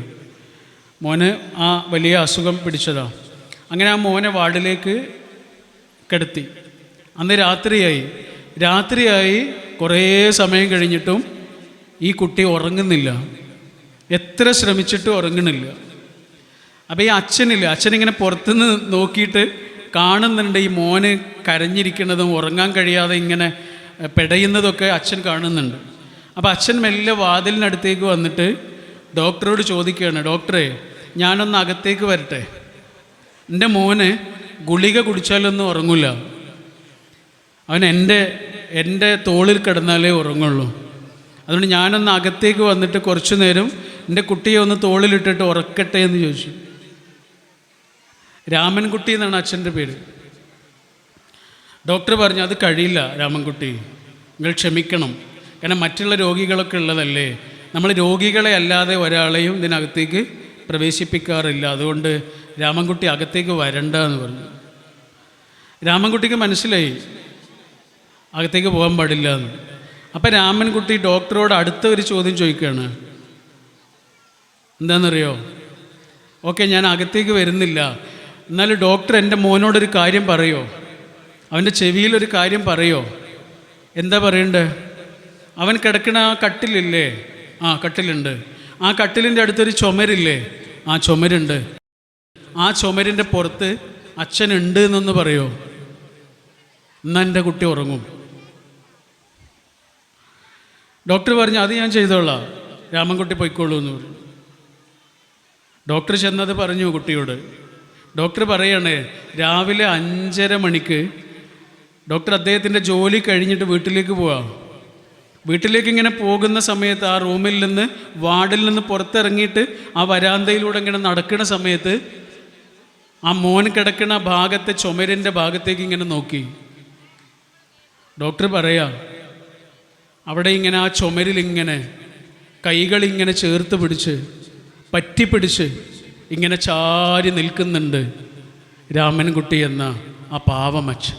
മോന് ആ വലിയ അസുഖം പിടിച്ചതാണ്. അങ്ങനെ ആ മോനെ വാർഡിലേക്ക് കിടത്തി. അന്ന് രാത്രിയായി കുറേ സമയം കഴിഞ്ഞിട്ടും ഈ കുട്ടി ഉറങ്ങുന്നില്ല, എത്ര ശ്രമിച്ചിട്ടും ഉറങ്ങണില്ല. അപ്പോൾ ഈ അച്ഛനിങ്ങനെ പുറത്തുനിന്ന് നോക്കിയിട്ട് കാണുന്നുണ്ട്, ഈ മോന് കരഞ്ഞിരിക്കുന്നതും ഉറങ്ങാൻ കഴിയാതെ ഇങ്ങനെ പെടയുന്നതൊക്കെ അച്ഛൻ കാണുന്നുണ്ട്. അപ്പോൾ അച്ഛൻ മെല്ലെ വാതിലിനടുത്തേക്ക് വന്നിട്ട് ഡോക്ടറോട് ചോദിക്കുകയാണ്, ഡോക്ടറെ ഞാനൊന്ന് അകത്തേക്ക് വരട്ടെ, എൻ്റെ മോന് ഗുളിക കുടിച്ചാലൊന്നും ഉറങ്ങില്ല, അവൻ എൻ്റെ തോളിൽ കിടന്നാലേ ഉറങ്ങുള്ളൂ, അതുകൊണ്ട് ഞാനൊന്ന് അകത്തേക്ക് വന്നിട്ട് കുറച്ചു നേരം എൻ്റെ കുട്ടിയെ ഒന്ന് തോളിലിട്ടിട്ട് ഉറക്കട്ടെ എന്ന് ചോദിച്ചു. രാമൻകുട്ടി എന്നാണ് അച്ഛൻ്റെ പേര്. ഡോക്ടർ പറഞ്ഞു, അത് കഴിയില്ല രാമൻകുട്ടി, നിങ്ങൾ ക്ഷമിക്കണം, കാരണം മറ്റുള്ള രോഗികളൊക്കെ ഉള്ളതല്ലേ, നമ്മൾ രോഗികളെ അല്ലാതെ ഒരാളെയും ഇതിനകത്തേക്ക് പ്രവേശിപ്പിക്കാറില്ല, അതുകൊണ്ട് രാമൻകുട്ടി അകത്തേക്ക് വരണ്ട എന്ന് പറഞ്ഞു. രാമൻകുട്ടിക്ക് മനസ്സിലായി അകത്തേക്ക് പോകാൻ പാടില്ല എന്ന്. അപ്പം രാമൻകുട്ടി ഡോക്ടറോട് അടുത്ത ഒരു ചോദ്യം ചോദിക്കുകയാണ്. എന്താണെന്നറിയോ? ഓക്കെ, ഞാൻ അകത്തേക്ക് വരുന്നില്ല, എന്നാലും ഡോക്ടർ എൻ്റെ മോനോടൊരു കാര്യം പറയോ, അവൻ്റെ ചെവിയിലൊരു കാര്യം പറയോ? എന്താ പറയണ്ടേ? അവൻ കിടക്കണ ആ കട്ടിലില്ലേ? ആ കട്ടിലുണ്ട്. ആ കട്ടിലിൻ്റെ അടുത്തൊരു ചുമരില്ലേ? ആ ചുമരുണ്ട്. ആ ചുമരിൻ്റെ പുറത്ത് അച്ഛനുണ്ട് എന്നൊന്ന് പറയോ? എന്നാൽ എൻ്റെ കുട്ടി ഉറങ്ങും. ഡോക്ടർ പറഞ്ഞു, അത് ഞാൻ ചെയ്തോളാം, രാമൻകുട്ടി പൊയ്ക്കോളൂ എന്ന് പറഞ്ഞു. ഡോക്ടർ ചെന്നത് പറഞ്ഞു കുട്ടിയോട്. ഡോക്ടർ പറയണേ, രാവിലെ 5:30 മണിക്ക് ഡോക്ടർ അദ്ദേഹത്തിൻ്റെ ജോലി കഴിഞ്ഞിട്ട് വീട്ടിലേക്ക് പോവാ. വീട്ടിലേക്ക് ഇങ്ങനെ പോകുന്ന സമയത്ത് ആ റൂമിൽ നിന്ന് വാർഡിൽ നിന്ന് പുറത്തിറങ്ങിയിട്ട് ആ വരാന്തയിലൂടെ ഇങ്ങനെ നടക്കുന്ന സമയത്ത് ആ മോൻ കിടക്കുന്ന ഭാഗത്തെ ചുമരിൻ്റെ ഭാഗത്തേക്ക് ഇങ്ങനെ നോക്കി. ഡോക്ടർ പറയാ, അവിടെ ഇങ്ങനെ ആ ചുമരിലിങ്ങനെ കൈകളിങ്ങനെ ചേർത്ത് പിടിച്ച് പറ്റിപ്പിടിച്ച് ഇങ്ങനെ ചാരി നിൽക്കുന്നുണ്ട് രാമൻകുട്ടി എന്ന ആ പാവമച്ഛൻ.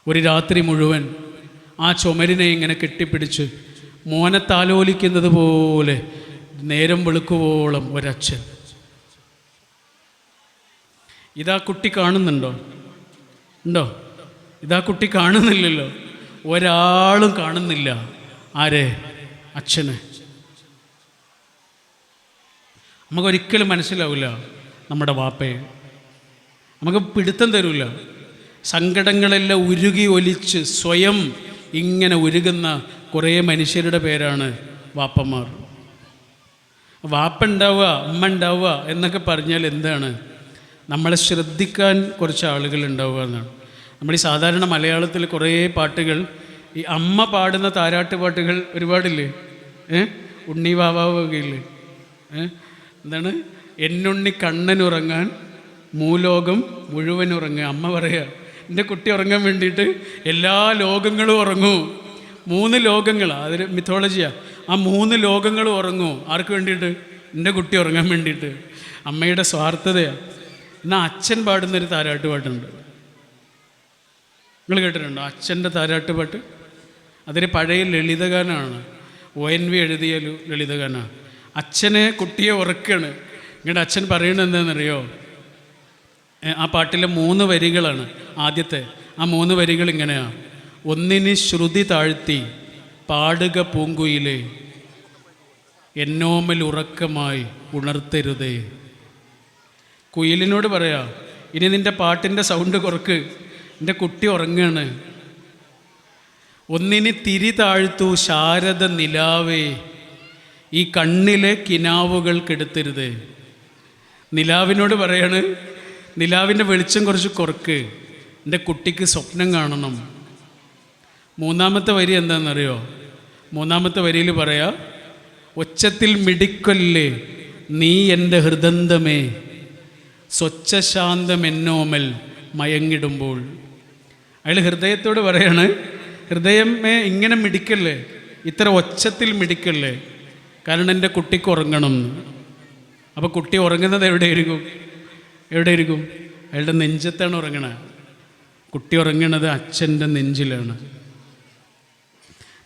ഒരു രാത്രി മുഴുവൻ ആ ചുമരിനെ ഇങ്ങനെ കെട്ടിപ്പിടിച്ച് മോനെ താലോലിക്കുന്നത് പോലെ നേരം വെളുക്കുവോളം ഒരച്ഛൻ. ഇതാ കുട്ടി കാണുന്നുണ്ടോ? ഉണ്ടോ? ഇതാ കുട്ടി കാണുന്നില്ലല്ലോ. ഒരാളും കാണുന്നില്ല. ആരെ? അച്ഛനെ. നമുക്കൊരിക്കലും മനസ്സിലാവില്ല നമ്മുടെ വാപ്പയെ. നമുക്ക് പിടുത്തം തരില്ല. സങ്കടങ്ങളെല്ലാം ഉരുകി ഒലിച്ച് സ്വയം ഇങ്ങനെ ഉരുകുന്ന കുറേ മനുഷ്യരുടെ പേരാണ് വാപ്പന്മാർ. വാപ്പ ഉണ്ടാവുക, അമ്മ ഉണ്ടാവുക എന്നൊക്കെ പറഞ്ഞാൽ എന്താണ്? നമ്മളെ ശ്രദ്ധിക്കാൻ കുറച്ച് ആളുകൾ ഉണ്ടാവുക എന്നാണ്. നമ്മൾ ഈ സാധാരണ മലയാളത്തിൽ കുറേ പാട്ടുകൾ, ഈ അമ്മ പാടുന്ന താരാട്ട് പാട്ടുകൾ ഒരുപാടില്ലേ? ഉണ്ണി വാവാവൊക്കെ ഇല്ലേ? എന്താണ്? എന്നുണ്ണി കണ്ണനുറങ്ങാൻ മൂലോകം മുഴുവൻ ഉറങ്ങുക. അമ്മ പറയുക, എൻ്റെ കുട്ടി ഉറങ്ങാൻ വേണ്ടിയിട്ട് എല്ലാ ലോകങ്ങളും ഉറങ്ങൂ. 3 ലോകങ്ങളാണ്, അതൊരു മിത്തോളജിയാണ്. ആ 3 ലോകങ്ങളും ഉറങ്ങൂ. ആർക്ക് വേണ്ടിയിട്ട്? എൻ്റെ കുട്ടി ഉറങ്ങാൻ വേണ്ടിയിട്ട്. അമ്മയുടെ സ്വാർത്ഥതയാണ്. എന്നാൽ അച്ഛൻ പാടുന്നൊരു താരാട്ട് പാട്ടുണ്ട്. നിങ്ങൾ കേട്ടിട്ടുണ്ടോ അച്ഛൻ്റെ താരാട്ട് പാട്ട്? അതൊരു പഴയ ലളിതഗാനമാണ്. ONV എഴുതിയ ലളിതഗാനമാണ്. അച്ഛനെ കുട്ടിയെ ഉറക്കുകയാണ്. നിങ്ങളുടെ അച്ഛൻ പറയുന്നത് എന്താണെന്നറിയോ? ആ പാട്ടിലെ 3 വരികളാണ് ആദ്യത്തെ. ആ 3 വരികൾ ഇങ്ങനെയാണ്: ഒന്നിന് ശ്രുതി താഴ്ത്തി പാടുക പൂങ്കുയിലേ, എന്നോമൽ ഉറക്കമായി ഉണർത്തരുതേ. കുയിലിനോട് പറയാ, ഇനി നിൻ്റെ പാട്ടിൻ്റെ സൗണ്ട് കുറക്ക്, എൻ്റെ കുട്ടി ഉറങ്ങുകയാണ്. ഒന്നിന് തിരി താഴ്ത്തു ശാരദ നിലാവേ, ഈ കണ്ണിലെ കിനാവുകൾ കെടുത്തരുതേ. നിലാവിനോട് പറയാണ്, നിലാവിൻ്റെ വെളിച്ചം കുറച്ച് കുറക്ക്, എൻ്റെ കുട്ടിക്ക് സ്വപ്നം കാണണം. 3-ാമത്തെ വരി എന്താണെന്നറിയോ? 3-ാമത്തെ വരിയിൽ പറയാ, ഒച്ചത്തിൽ മിടിക്കൊല്ലേ നീ എൻ്റെ ഹൃദന്തമേ, സ്വച്ഛശാന്തം എന്നോമൽ മയങ്ങിടുമ്പോൾ. അയാൾ ഹൃദയത്തോട് പറയാണ്, ഹൃദയമേ ഇങ്ങനെ മിടിക്കല്ലേ, ഇത്ര ഒച്ചത്തിൽ മിടിക്കല്ലേ, കാരണം എൻ്റെ കുട്ടിക്ക് ഉറങ്ങണം. അപ്പോൾ കുട്ടി ഉറങ്ങുന്നത് എവിടെയായിരിക്കും? എവിടെയായിരിക്കും? അയാളുടെ നെഞ്ചത്താണ് ഉറങ്ങണത്. കുട്ടി ഉറങ്ങണത് അച്ഛൻ്റെ നെഞ്ചിലാണ്.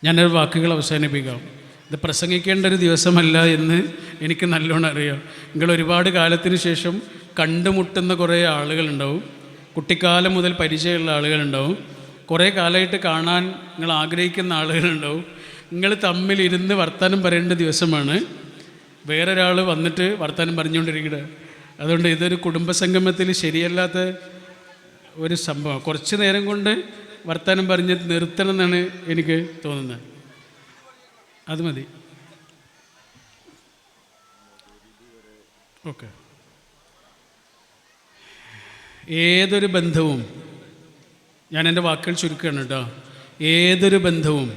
ഞാനൊരു വാക്കുകൾ അവസാനിപ്പിക്കാം. ഇത് പ്രസംഗിക്കേണ്ട ഒരു ദിവസമല്ല എന്ന് എനിക്ക് നല്ലോണം അറിയാം. നിങ്ങൾ ഒരുപാട് കാലത്തിന് ശേഷം കണ്ടുമുട്ടുന്ന കുറേ ആളുകളുണ്ടാവും. കുട്ടിക്കാലം മുതൽ പരിചയമുള്ള ആളുകളുണ്ടാവും. കുറേ കാലമായിട്ട് കാണാൻ നിങ്ങൾ ആഗ്രഹിക്കുന്ന ആളുകളുണ്ടാവും. നിങ്ങൾ തമ്മിലിരുന്ന് വർത്തമാനം പറയേണ്ട ദിവസമാണ്. വേറൊരാൾ വന്നിട്ട് വർത്തമാനം പറഞ്ഞുകൊണ്ടിരിക്കുന്നത്. അതുകൊണ്ട് ഇതൊരു കുടുംബസംഗമത്തിൽ ശരിയല്ലാത്ത ഒരു സംഭവം. കുറച്ച് നേരം കൊണ്ട് വർത്തമാനം പറഞ്ഞ് നിർത്തണം എന്നാണ് എനിക്ക് തോന്നുന്നത്. അത് മതി. ഓക്കെ. ഏതൊരു ബന്ധവും, ഞാൻ എൻ്റെ വാക്കുകൾ ചുരുക്കുകയാണ് കേട്ടോ, ഏതൊരു ബന്ധവും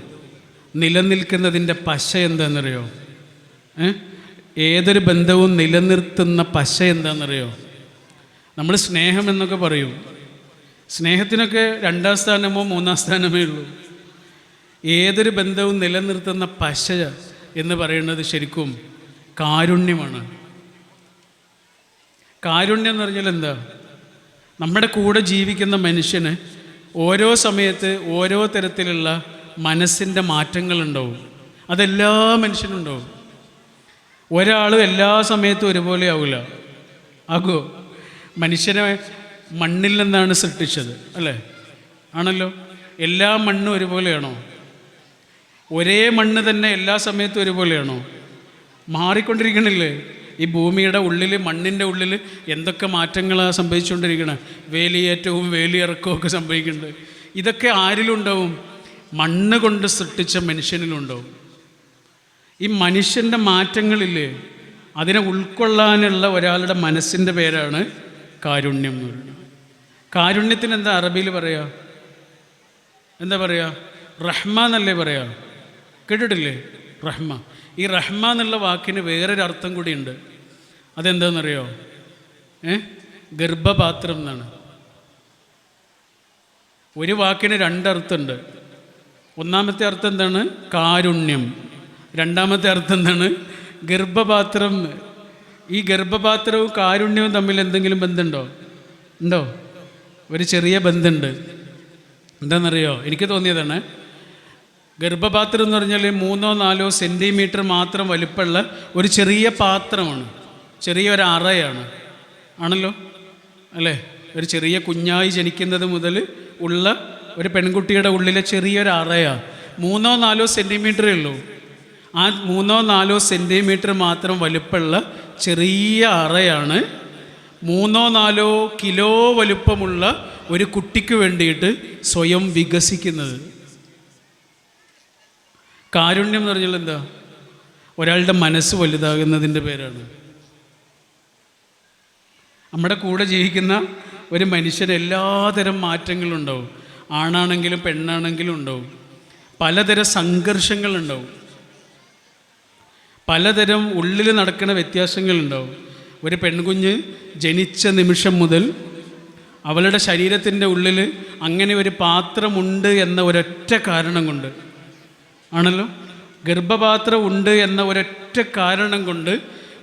നിലനിൽക്കുന്നതിൻ്റെ പശ എന്താണെന്നറിയോ? ഏതൊരു ബന്ധവും നിലനിർത്തുന്ന പശ എന്താണെന്നറിയോ? നമ്മൾ സ്നേഹം എന്നൊക്കെ പറയും. സ്നേഹത്തിനൊക്കെ 2-ാം സ്ഥാനമോ 3-ാം സ്ഥാനമേ ഉള്ളൂ. ഏതൊരു ബന്ധവും നിലനിർത്തുന്ന പശ എന്ന് പറയുന്നത് ശരിക്കും കാരുണ്യമാണ്. കാരുണ്യം എന്ന് പറഞ്ഞാൽ എന്താ? നമ്മുടെ കൂടെ ജീവിക്കുന്ന മനുഷ്യന് ഓരോ സമയത്ത് ഓരോ തരത്തിലുള്ള മനസ്സിൻ്റെ മാറ്റങ്ങളുണ്ടാവും. അതെല്ലാ മനുഷ്യനും ഉണ്ടാവും. ഒരാളും എല്ലാ സമയത്തും ഒരുപോലെ ആവില്ല. ആകുമോ? മനുഷ്യനെ മണ്ണിൽ നിന്നാണ് സൃഷ്ടിച്ചത്, അല്ലേ? ആണല്ലോ. എല്ലാ മണ്ണും ഒരുപോലെയാണോ? ഒരേ മണ്ണ് തന്നെ എല്ലാ സമയത്തും ഒരുപോലെയാണോ? മാറിക്കൊണ്ടിരിക്കണില്ലേ? ഈ ഭൂമിയുടെ ഉള്ളിൽ, മണ്ണിൻ്റെ ഉള്ളിൽ എന്തൊക്കെ മാറ്റങ്ങളാണ് സംഭവിച്ചുകൊണ്ടിരിക്കണേ. വേലിയേറ്റവും വേലിയിറക്കവും ഒക്കെ സംഭവിക്കുന്നുണ്ട്. ഇതൊക്കെ ആരിലുണ്ടാവും? മണ്ണ് കൊണ്ട് സൃഷ്ടിച്ച മനുഷ്യനിലുണ്ടാവും. ഈ മനുഷ്യൻ്റെ മാറ്റങ്ങളില്ലേ, അതിനെ ഉൾക്കൊള്ളാനുള്ള ഒരാളുടെ മനസ്സിൻ്റെ പേരാണ് കാരുണ്യം എന്ന് പറയുന്നത്. കാരുണ്യത്തിന് എന്താ അറബിയിൽ പറയുക? എന്താ പറയുക? റഹ്മ എന്നല്ലേ പറയാ? കേട്ടിട്ടില്ലേ റഹ്മ? ഈ റഹ്മ എന്നുള്ള വാക്കിന് വേറൊരു അർത്ഥം കൂടിയുണ്ട്. അതെന്താണെന്നറിയോ? ഗർഭപാത്രം എന്നാണ്. ഒരു വാക്കിന് രണ്ടർത്ഥമുണ്ട്. ഒന്നാമത്തെ അർത്ഥം എന്താണ്? കാരുണ്യം. രണ്ടാമത്തെ അർത്ഥം എന്താണ്? ഗർഭപാത്രം. ഈ ഗർഭപാത്രവും കാരുണ്യവും തമ്മിൽ എന്തെങ്കിലും ബന്ധമുണ്ടോ? ഉണ്ടോ? ഒരു ചെറിയ ബന്ധമുണ്ട്. എന്താണെന്നറിയോ? എനിക്ക് തോന്നിയതാണ്. ഗർഭപാത്രം എന്ന് പറഞ്ഞാൽ 3-4 സെൻറ്റിമീറ്റർ മാത്രം വലിപ്പമുള്ള ഒരു ചെറിയ പാത്രമാണ്, ചെറിയൊരു അറയാണ്. ആണല്ലോ അല്ലേ? ഒരു ചെറിയ കുഞ്ഞായി ജനിക്കുന്നത് മുതൽ ഉള്ള ഒരു പെൺകുട്ടിയുടെ ഉള്ളിലെ ചെറിയൊരു അറയാണ്. 3-4 സെൻറ്റിമീറ്ററേ ഉള്ളൂ. ആ 3-4 സെൻറ്റിമീറ്റർ മാത്രം വലിപ്പമുള്ള ചെറിയ അറയാണ് 3-4 കിലോ വലുപ്പമുള്ള ഒരു കുട്ടിക്ക് വേണ്ടിയിട്ട് സ്വയം വികസിക്കുന്നത്. കാരുണ്യം എന്ന് പറഞ്ഞാൽ എന്താ? ഒരാളുടെ മനസ്സ് വലുതാകുന്നതിൻ്റെ പേരാണ്. നമ്മുടെ കൂടെ ജീവിക്കുന്ന ഒരു മനുഷ്യന് എല്ലാതരം മാറ്റങ്ങളുണ്ടാവും. ആണാണെങ്കിലും പെണ്ണാണെങ്കിലും ഉണ്ടാവും. പലതരം സംഘർഷങ്ങളുണ്ടാവും. പലതരം ഉള്ളിൽ നടക്കുന്ന വ്യത്യാസങ്ങളുണ്ടാവും. ഒരു പെൺകുഞ്ഞ് ജനിച്ച നിമിഷം മുതൽ അവളുടെ ശരീരത്തിൻ്റെ ഉള്ളിൽ അങ്ങനെ ഒരു പാത്രമുണ്ട് എന്ന ഒരൊറ്റ കാരണം കൊണ്ട്, ആണല്ലോ, ഗർഭപാത്രം ഉണ്ട് എന്ന ഒരൊറ്റ കാരണം കൊണ്ട്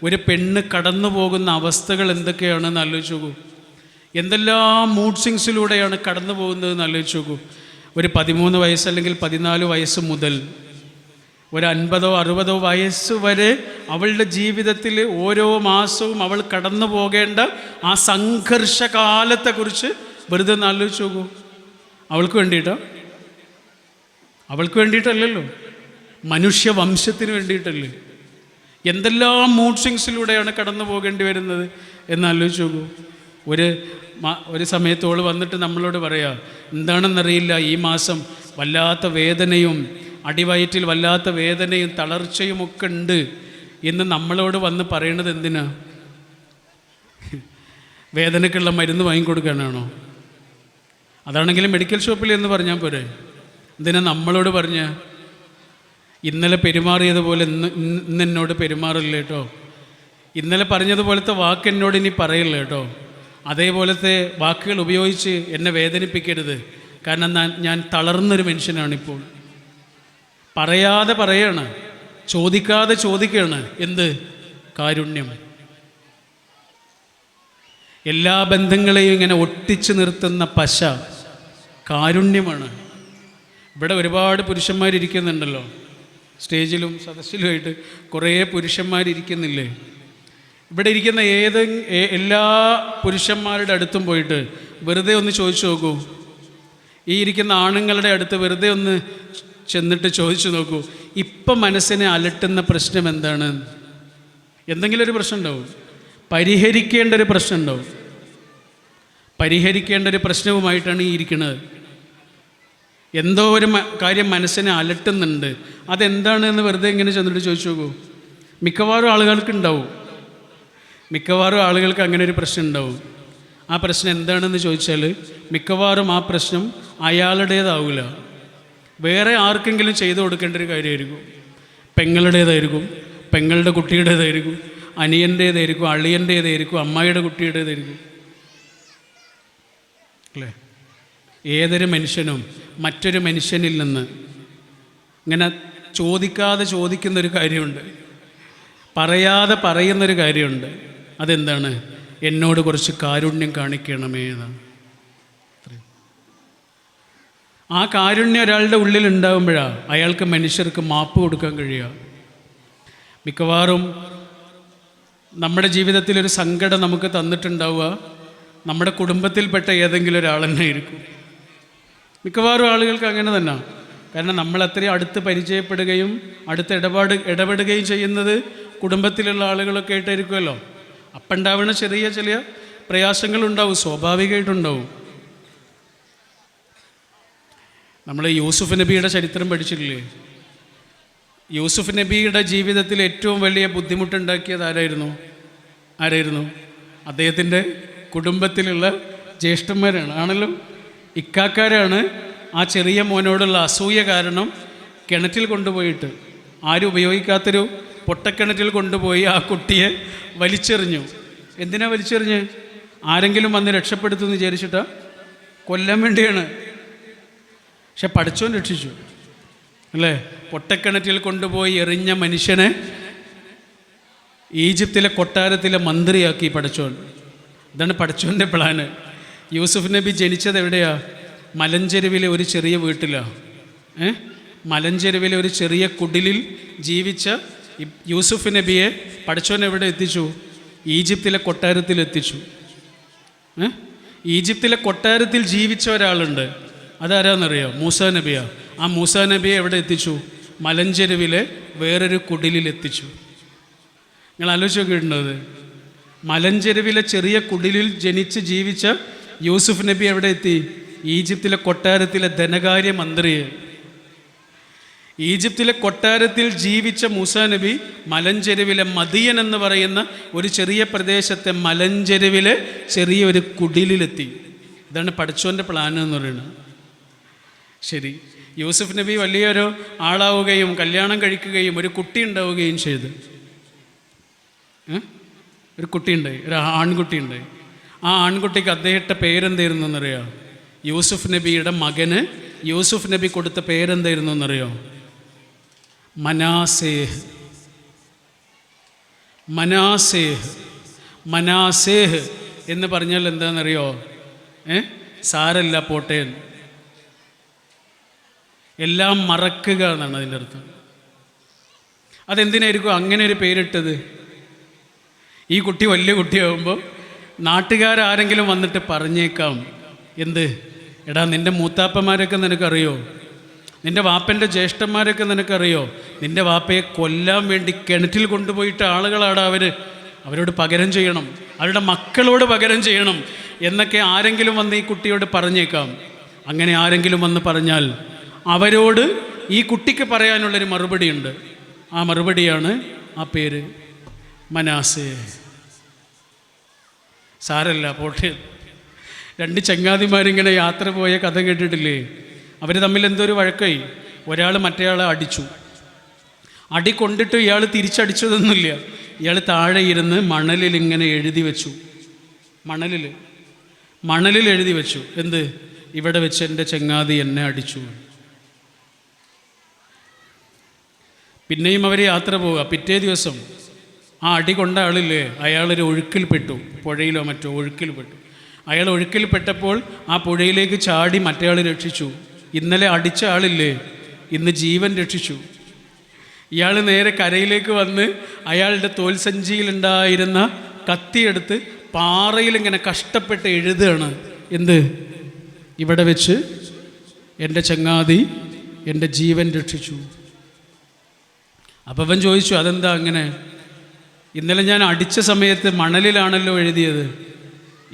ഒരു പെണ്ണ് കടന്നു പോകുന്ന അവസ്ഥകൾ എന്തൊക്കെയാണെന്ന് ആലോചിച്ച് നോക്കൂ. എന്തെല്ലാം മൂഡ് സ്വിങ്സിലൂടെയാണ് കടന്നു പോകുന്നതെന്ന് ആലോചിച്ച് നോക്കൂ. ഒരു 13 വയസ്സ് അല്ലെങ്കിൽ 14 വയസ്സ് മുതൽ ഒരു 50-60 വയസ്സ് വരെ അവളുടെ ജീവിതത്തിൽ ഓരോ മാസവും അവൾ കടന്നു പോകേണ്ട ആ സംഘർഷകാലത്തെക്കുറിച്ച് വെറുതെ ഒന്ന് ആലോചിച്ച് നോക്കൂ. അവൾക്ക് വേണ്ടിയിട്ടല്ലല്ലോ, മനുഷ്യവംശത്തിന് വേണ്ടിയിട്ടല്ലേ. എന്തെല്ലാം മൂഡ് സ്വിങ്സിലൂടെയാണ് കടന്നു പോകേണ്ടി വരുന്നത് എന്നാലോചിച്ച് നോക്കൂ. ഒരു സമയത്തോട് വന്നിട്ട് നമ്മളോട് പറയാം, എന്താണെന്നറിയില്ല, ഈ മാസം വല്ലാത്ത വേദനയും അടിവയറ്റിൽ വല്ലാത്ത വേദനയും തളർച്ചയുമൊക്കെ ഉണ്ട് എന്ന് നമ്മളോട് വന്ന് പറയണത് എന്തിനാ? വേദനയ്ക്കുള്ള മരുന്ന് വാങ്ങിക്കൊടുക്കാനാണോ? അതാണെങ്കിലും മെഡിക്കൽ ഷോപ്പിൽ എന്ന് പറഞ്ഞാൽ പോരെ. എന്തിനാ നമ്മളോട് പറഞ്ഞ? ഇന്നലെ പെരുമാറിയതുപോലെ ഇന്ന് എന്നോട് പെരുമാറില്ല കേട്ടോ. ഇന്നലെ പറഞ്ഞതുപോലത്തെ വാക്ക് എന്നോട് ഇനി പറയില്ല കേട്ടോ. അതേപോലത്തെ വാക്കുകൾ ഉപയോഗിച്ച് എന്നെ വേദനിപ്പിക്കരുത്. കാരണം ഞാൻ തളർന്നൊരു മനുഷ്യനാണിപ്പോൾ. പറയാതെ പറയാണ്, ചോദിക്കാതെ ചോദിക്കുകയാണ്. എന്ത്? കാരുണ്യം. എല്ലാ ബന്ധങ്ങളെയും ഇങ്ങനെ ഒട്ടിച്ചു നിർത്തുന്ന പശ കാരുണ്യമാണ്. ഇവിടെ ഒരുപാട് പുരുഷന്മാരിയ്ക്കുന്നുണ്ടല്ലോ, സ്റ്റേജിലും സദസ്സിലുമായിട്ട് കുറേ പുരുഷന്മാരിയ്ക്കുന്നില്ലേ? ഇവിടെ ഇരിക്കുന്ന എല്ലാ പുരുഷന്മാരുടെ അടുത്തും പോയിട്ട് വെറുതെ ഒന്ന് ചോദിച്ചു നോക്കൂ. ഈ ഇരിക്കുന്ന ആണുങ്ങളുടെ അടുത്ത് വെറുതെ ഒന്ന് ചെന്നിട്ട് ചോദിച്ചു നോക്കൂ, ഇപ്പം മനസ്സിനെ അലട്ടുന്ന പ്രശ്നം എന്താണ്? എന്തെങ്കിലും ഒരു പ്രശ്നം ഉണ്ടാവും, പരിഹരിക്കേണ്ട ഒരു പ്രശ്നം ഉണ്ടാവും. പരിഹരിക്കേണ്ട ഒരു പ്രശ്നവുമായിട്ടാണ് ഈ ഇരിക്കുന്നത്. എന്തോ ഒരു കാര്യം മനസ്സിനെ അലട്ടുന്നുണ്ട്. അതെന്താണ് എന്ന് വെറുതെ ഇങ്ങനെ ചെന്നിട്ട് ചോദിച്ചു നോക്കൂ. മിക്കവാറും ആളുകൾക്ക് അങ്ങനെ ഒരു പ്രശ്നം ഉണ്ടാവും. ആ പ്രശ്നം എന്താണെന്ന് ചോദിച്ചാൽ മിക്കവാറും ആ പ്രശ്നം അയാളുടേതാവില്ല, വേറെ ആർക്കെങ്കിലും ചെയ്തു കൊടുക്കേണ്ട ഒരു കാര്യമായിരിക്കും. പെങ്ങളുടേതായിരിക്കും, പെങ്ങളുടെ കുട്ടിയുടേതായിരിക്കും, അനിയൻ്റേതായിരിക്കും, അളിയൻ്റേതായിരിക്കും, അമ്മായിയുടെ കുട്ടിയുടേതായിരിക്കും അല്ലേ? ഏതൊരു മനുഷ്യനും മറ്റൊരു മനുഷ്യനിൽ നിന്ന് ഇങ്ങനെ ചോദിക്കാതെ ചോദിക്കുന്നൊരു കാര്യമുണ്ട്, പറയാതെ പറയുന്നൊരു കാര്യമുണ്ട്. അതെന്താണ്? എന്നോട് കുറച്ച് കാരുണ്യം കാണിക്കണമേ എന്നാണ്. ആ കാരുണ്യം ഒരാളുടെ ഉള്ളിൽ ഉണ്ടാകുമ്പോഴാണ് അയാൾക്ക് മനുഷ്യർക്ക് മാപ്പ് കൊടുക്കാൻ കഴിയുക. മിക്കവാറും നമ്മുടെ ജീവിതത്തിലൊരു സങ്കടം നമുക്ക് തന്നിട്ടുണ്ടാവുക നമ്മുടെ കുടുംബത്തിൽപ്പെട്ട ഏതെങ്കിലും ഒരാൾ തന്നെ ആയിരിക്കും. മിക്കവാറും ആളുകൾക്ക് അങ്ങനെ തന്നെ. കാരണം നമ്മൾ അത്രയും അടുത്ത് പരിചയപ്പെടുകയും അടുത്ത് ഇടപെടുകയും ചെയ്യുന്നത് കുടുംബത്തിലുള്ള ആളുകളൊക്കെ ആയിട്ടായിരിക്കുമല്ലോ. അപ്പം ഉണ്ടാവുന്ന ചെറിയ പ്രയാസങ്ങളുണ്ടാവും, സ്വാഭാവികമായിട്ടുണ്ടാവും. നമ്മൾ യൂസുഫ് നബിയുടെ ചരിത്രം പഠിച്ചിട്ടില്ലേ? യൂസുഫ് നബിയുടെ ജീവിതത്തിൽ ഏറ്റവും വലിയ ബുദ്ധിമുട്ടുണ്ടാക്കിയത് ആരായിരുന്നു? അദ്ദേഹത്തിൻ്റെ കുടുംബത്തിലുള്ള ജ്യേഷ്ഠന്മാരാണ്, ആണല്ലോ. ഇക്കാക്കാരാണ് ആ ചെറിയ മോനോടുള്ള അസൂയ കാരണം കിണറ്റിൽ കൊണ്ടുപോയിട്ട്, ആരും ഉപയോഗിക്കാത്തൊരു പൊട്ടക്കിണറ്റിൽ കൊണ്ടുപോയി ആ കുട്ടിയെ വലിച്ചെറിഞ്ഞു. എന്തിനാ വലിച്ചെറിഞ്ഞ്? ആരെങ്കിലും വന്ന് രക്ഷപ്പെടുത്തുമെന്ന് വിചാരിച്ചിട്ടാ? കൊല്ലാൻ വേണ്ടിയാണ്. പക്ഷെ പഠിച്ചോൻ രക്ഷിച്ചു അല്ലേ? പൊട്ടക്കിണറ്റിൽ കൊണ്ടുപോയി എറിഞ്ഞ മനുഷ്യനെ ഈജിപ്തിലെ കൊട്ടാരത്തിലെ മന്ത്രിയാക്കി പഠിച്ചോൻ. ഇതാണ് പഠിച്ചോൻ്റെ പ്ലാന്. യൂസുഫ് നബി ജനിച്ചത് എവിടെയാ? മലഞ്ചെരുവിലെ ഒരു ചെറിയ വീട്ടിലാണ്. മലഞ്ചെരുവിലെ ഒരു ചെറിയ കുടിലിൽ ജീവിച്ച യൂസുഫ് നബിയെ പഠിച്ചോൻ എവിടെ എത്തിച്ചു? ഈജിപ്തിലെ കൊട്ടാരത്തിൽ എത്തിച്ചു. ഈജിപ്തിലെ കൊട്ടാരത്തിൽ ജീവിച്ച ഒരാളുണ്ട്, അതാരാന്നറിയോ? മൂസാ നബിയാ. ആ മൂസാ നബിയെ എവിടെ എത്തിച്ചു? മലഞ്ചെരുവിലെ വേറൊരു കുടിലിൽ എത്തിച്ചു. നിങ്ങൾ ആലോചിച്ച് നോക്കിയിട്ടുണ്ടത്? മലഞ്ചെരുവിലെ ചെറിയ കുടിലിൽ ജനിച്ച് ജീവിച്ച യൂസുഫ് നബി എവിടെ എത്തി? ഈജിപ്തിലെ കൊട്ടാരത്തിലെ ധനകാര്യ മന്ത്രിയെ. ഈജിപ്തിലെ കൊട്ടാരത്തിൽ ജീവിച്ച മൂസാ നബി മലഞ്ചെരുവിലെ മദിയൻ എന്ന് പറയുന്ന ഒരു ചെറിയ പ്രദേശത്തെ മലഞ്ചെരുവിലെ ചെറിയൊരു കുടിലിലെത്തി. ഇതാണ് പഠിച്ചോൻ്റെ പ്ലാൻ എന്ന് പറയുന്നത്. ശരി, യൂസുഫ് നബി വലിയൊരു ആളാവുകയും കല്യാണം കഴിക്കുകയും ഒരു കുട്ടി ഉണ്ടാവുകയും ചെയ്തു. ഒരു കുട്ടിയുണ്ടായി, ഒരു ആൺകുട്ടി ഉണ്ടായി. ആ ആൺകുട്ടിക്ക് അദ്ദേഹത്തെ പേരെന്തായിരുന്നു എന്നറിയോ? യൂസുഫ് നബിയുടെ മകന് യൂസുഫ് നബി കൊടുത്ത പേരെന്തായിരുന്നു എന്നറിയോ? മനാസേഹ്. മനാസേഹ്. മനാസേഹ് എന്ന് പറഞ്ഞാൽ എന്താണെന്നറിയോ? സാരല്ല പോട്ടെ, എല്ലാം മറക്കുക എന്നാണ് അതിൻ്റെ അർത്ഥം. അതെന്തിനായിരിക്കും അങ്ങനെ ഒരു പേരിട്ടത്? ഈ കുട്ടി വലിയ കുട്ടിയാകുമ്പോൾ നാട്ടുകാരാരെങ്കിലും വന്നിട്ട് പറഞ്ഞേക്കാം, എന്ത്, എടാ നിൻ്റെ മൂത്താപ്പന്മാരൊക്കെ നിനക്കറിയോ? നിൻ്റെ വാപ്പൻ്റെ ജ്യേഷ്ഠന്മാരൊക്കെ നിനക്കറിയോ? നിൻ്റെ വാപ്പയെ കൊല്ലാൻ വേണ്ടി കിണറ്റിൽ കൊണ്ടുപോയിട്ട് ആളുകളാണ് അവരോട് പകരം ചെയ്യണം, അവരുടെ മക്കളോട് പകരം ചെയ്യണം എന്നൊക്കെ ആരെങ്കിലും വന്ന് ഈ കുട്ടിയോട് പറഞ്ഞേക്കാം. അങ്ങനെ ആരെങ്കിലും വന്ന് പറഞ്ഞാൽ അവരോട് ഈ കുട്ടിക്ക് പറയാനുള്ളൊരു മറുപടിയുണ്ട്. ആ മറുപടിയാണ് ആ പേര് മനാസേ. സാരല്ല പോട്ടെ. രണ്ട് ചങ്ങാതിമാരിങ്ങനെ യാത്ര പോയ കഥ കേട്ടിട്ടില്ലേ? അവർ തമ്മിൽ എന്തൊരു വഴക്കായി. ഒരാൾ മറ്റേയാളെ അടിച്ചു. അടി കൊണ്ടിട്ട് ഇയാൾ തിരിച്ചടിച്ചതൊന്നുമില്ല. ഇയാൾ താഴെ ഇരുന്ന് മണലിൽ ഇങ്ങനെ എഴുതി വെച്ചു. മണലിൽ എഴുതി വെച്ചു, എന്ത്, ഇവിടെ വെച്ച് എൻ്റെ ചങ്ങാതി എന്നെ അടിച്ചു. പിന്നെയും അവർ യാത്ര പോവുക. പിറ്റേ ദിവസം ആ അടി കൊണ്ട ആളില്ലേ, അയാളൊരു ഒഴുക്കിൽപ്പെട്ടു, പുഴയിലോ മറ്റോ ഒഴുക്കിൽപ്പെട്ടു. അയാൾ ഒഴുക്കിൽപ്പെട്ടപ്പോൾ ആ പുഴയിലേക്ക് ചാടി മറ്റേയാൾ രക്ഷിച്ചു. ഇന്നലെ അടിച്ച ആളില്ലേ, ഇന്ന് ജീവൻ രക്ഷിച്ചു. ഇയാൾ നേരെ കരയിലേക്ക് വന്ന് അയാളുടെ തോൽസഞ്ചിയിലുണ്ടായിരുന്ന കത്തിയെടുത്ത് പാറയിലിങ്ങനെ കഷ്ടപ്പെട്ട് എഴുതുകയാണ്, എന്ത്, ഇവിടെ വെച്ച് എൻ്റെ ചങ്ങാതി എൻ്റെ ജീവൻ രക്ഷിച്ചു. അപ്പം അവൻ ചോദിച്ചു, അതെന്താ അങ്ങനെ? ഇന്നലെ ഞാൻ അടിച്ച സമയത്ത് മണലിലാണല്ലോ എഴുതിയത്,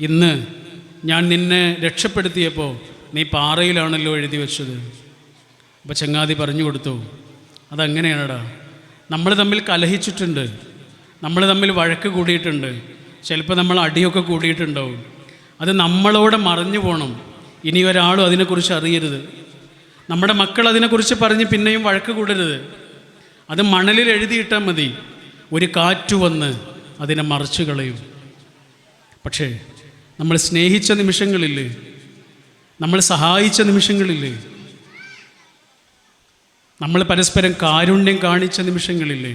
ഇന്ന് ഞാൻ നിന്നെ രക്ഷപ്പെടുത്തിയപ്പോൾ നീ പാറയിലാണല്ലോ എഴുതി വെച്ചത്. അപ്പോൾ ചങ്ങാതി പറഞ്ഞു കൊടുത്തു, അതങ്ങനെയാണടാ, നമ്മൾ തമ്മിൽ കലഹിച്ചിട്ടുണ്ട്, നമ്മൾ തമ്മിൽ വഴക്ക് കൂടിയിട്ടുണ്ട്, ചിലപ്പോൾ നമ്മൾ അടിയൊക്കെ കൂടിയിട്ടുണ്ടാവും. അത് നമ്മളോട് മറഞ്ഞു പോകണം. ഇനി ഒരാളും അതിനെക്കുറിച്ച് അറിയരുത്. നമ്മുടെ മക്കൾ അതിനെക്കുറിച്ച് പറഞ്ഞ് പിന്നെയും വഴക്ക് കൂടരുത്. അത് മണലിൽ എഴുതിയിട്ടാൽ മതി. ഒരു കാറ്റ് വന്ന് അതിനെ മറച്ചു കളയും. പക്ഷേ നമ്മൾ സ്നേഹിച്ച നിമിഷങ്ങളില്ലേ, നമ്മൾ സഹായിച്ച നിമിഷങ്ങളില്ലേ, നമ്മൾ പരസ്പരം കാരുണ്യം കാണിച്ച നിമിഷങ്ങളില്ലേ,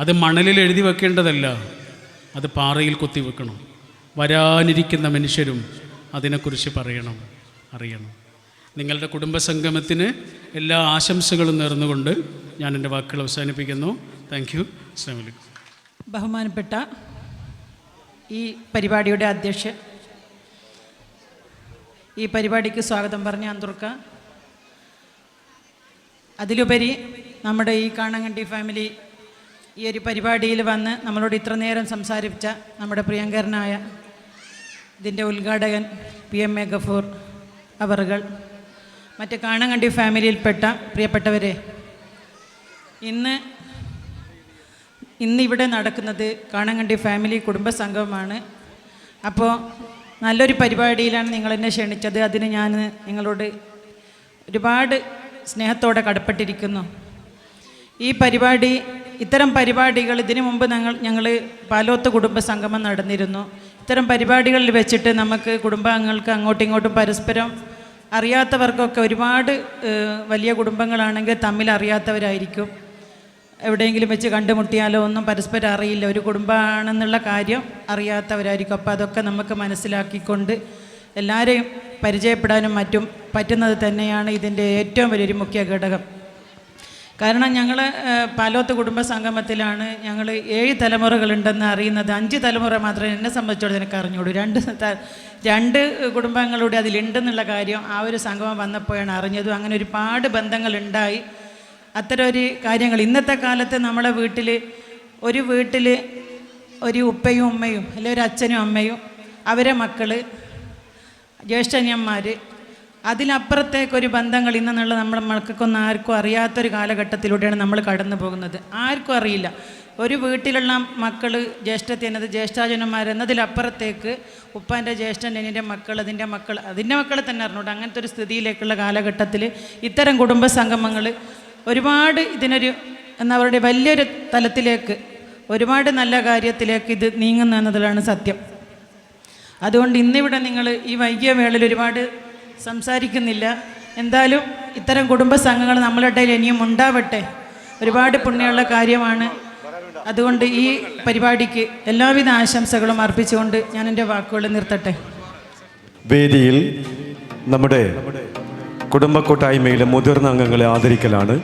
അത് മണലിൽ എഴുതി വെക്കേണ്ടതല്ല, അത് പാറയിൽ കൊത്തിവെക്കണം. വരാനിരിക്കുന്ന മനുഷ്യരും അതിനെക്കുറിച്ച് പറയണം, അറിയണം. നിങ്ങളുടെ കുടുംബസംഗമത്തിന് എല്ലാ ആശംസകളും നേർന്നുകൊണ്ട് ഞാൻ എൻ്റെ വാക്കുകൾ അവസാനിപ്പിക്കുന്നു. Thank you. അസ്സലാമു അലൈക്കും. ബഹുമാനപ്പെട്ട ഈ പരിപാടിയുടെ അധ്യക്ഷൻ, ഈ പരിപാടിക്ക് സ്വാഗതം പറഞ്ഞ അന്തൂർക്ക, അതിലുപരി നമ്മുടെ ഈ കാണാങ്കണ്ടി ഫാമിലി ഈ ഒരു പരിപാടിയിൽ വന്ന് നമ്മളോട് ഇത്ര നേരം സംസാരിച്ച നമ്മുടെ പ്രിയങ്കരനായ ഇതിൻ്റെ ഉദ്ഘാടകൻ PMA ഗഫൂർ അവറുകൾ, മറ്റ് കാണാങ്കണ്ടി ഫാമിലിയിൽപ്പെട്ട പ്രിയപ്പെട്ടവരെ, ഇന്നിവിടെ നടക്കുന്നത് കാണാങ്കണ്ടി ഫാമിലി കുടുംബസംഗമമാണ്. അപ്പോൾ നല്ലൊരു പരിപാടിയിലാണ് നിങ്ങളെന്നെ ക്ഷണിച്ചത്. അതിന് ഞാൻ നിങ്ങളോട് ഒരുപാട് സ്നേഹത്തോടെ കടപ്പെട്ടിരിക്കുന്നു. ഈ പരിപാടി, ഇത്തരം പരിപാടികൾ ഇതിനു മുമ്പ് ഞങ്ങൾ പാലോത്ത് കുടുംബ സംഗമം നടന്നിരുന്നു. ഇത്തരം പരിപാടികളിൽ വെച്ചിട്ട് നമുക്ക് കുടുംബാംഗങ്ങൾക്ക് അങ്ങോട്ടും ഇങ്ങോട്ടും പരസ്പരം അറിയാത്തവർക്കൊക്കെ ഒരുപാട് വലിയ കുടുംബങ്ങളാണെങ്കിൽ തമ്മിൽ അറിയാത്തവരായിരിക്കും. എവിടെയെങ്കിലും വെച്ച് കണ്ടുമുട്ടിയാലോ ഒന്നും പരസ്പരം അറിയില്ല, ഒരു കുടുംബമാണെന്നുള്ള കാര്യം അറിയാത്തവരായിരിക്കും. അപ്പോൾ അതൊക്കെ നമുക്ക് മനസ്സിലാക്കിക്കൊണ്ട് എല്ലാവരെയും പരിചയപ്പെടാനും മറ്റും പറ്റുന്നത് തന്നെയാണ് ഇതിൻ്റെ ഏറ്റവും വലിയൊരു മുഖ്യ ഘടകം. കാരണം ഞങ്ങൾ പാലോത്ത് കുടുംബ സംഗമത്തിലാണ് ഞങ്ങൾ 7 തലമുറകളുണ്ടെന്ന് അറിയുന്നത്. 5 തലമുറ മാത്രമേ എന്നെ സംബന്ധിച്ചോളം എനിക്ക് അറിഞ്ഞുള്ളൂ. 2 കുടുംബാംഗങ്ങളുടെ അതിലുണ്ടെന്നുള്ള കാര്യം ആ ഒരു സംഗമം വന്നപ്പോഴാണ് അറിഞ്ഞതും. അങ്ങനെ ഒരുപാട് ബന്ധങ്ങളുണ്ടായി. അത്തരം ഒരു കാര്യങ്ങൾ ഇന്നത്തെ കാലത്ത് നമ്മളെ വീട്ടിൽ ഒരു ഉപ്പയും ഉമ്മയും അല്ലെങ്കിൽ ഒരു അച്ഛനും അമ്മയും അവരെ മക്കൾ, ജ്യേഷ്ഠന്യന്മാർ, അതിലപ്പുറത്തേക്കൊരു ബന്ധങ്ങൾ ഇന്നെന്നുള്ള നമ്മുടെ മക്കൾക്കൊന്നും ആർക്കും അറിയാത്തൊരു കാലഘട്ടത്തിലൂടെയാണ് നമ്മൾ കടന്നു പോകുന്നത്. ആർക്കും അറിയില്ല. ഒരു വീട്ടിലുള്ള മക്കൾ ജ്യേഷ്ഠത്തിനത് ജ്യേഷ്ഠാജനന്മാരെന്നതിലപ്പുറത്തേക്ക് ഉപ്പാൻ്റെ ജ്യേഷ്ഠൻ എൻ്റെ മക്കൾ, അതിൻ്റെ മക്കളെ തന്നെ അറിഞ്ഞൂടെ. അങ്ങനത്തെ ഒരു സ്ഥിതിയിലേക്കുള്ള കാലഘട്ടത്തിൽ ഇത്തരം കുടുംബ സംഗമങ്ങൾ ഒരുപാട് ഇതിനൊരു എന്താ പറയുക വലിയൊരു തലത്തിലേക്ക്, ഒരുപാട് നല്ല കാര്യത്തിലേക്ക് ഇത് നീങ്ങുന്നു എന്നതിലാണ് സത്യം. അതുകൊണ്ട് ഇന്നിവിടെ നിങ്ങൾ ഈ വൈകിയ വേളയിൽ ഒരുപാട് സംസാരിക്കുന്നില്ല. എന്തായാലും ഇത്തരം കുടുംബ സംഘങ്ങൾ നമ്മളുടെ ഇടയിൽ ഇനിയും ഉണ്ടാവട്ടെ. ഒരുപാട് പുണ്യമുള്ള കാര്യമാണ്. അതുകൊണ്ട് ഈ പരിപാടിക്ക് എല്ലാവിധ ആശംസകളും അർപ്പിച്ചുകൊണ്ട് ഞാൻ എൻ്റെ വാക്കുകൾ നിർത്തട്ടെ. വേദിയിൽ നമ്മുടെ കുടുംബ കൂട്ടായ്മയിലെ മുതിർന്ന അംഗങ്ങളെ ആദരിക്കലാണ്.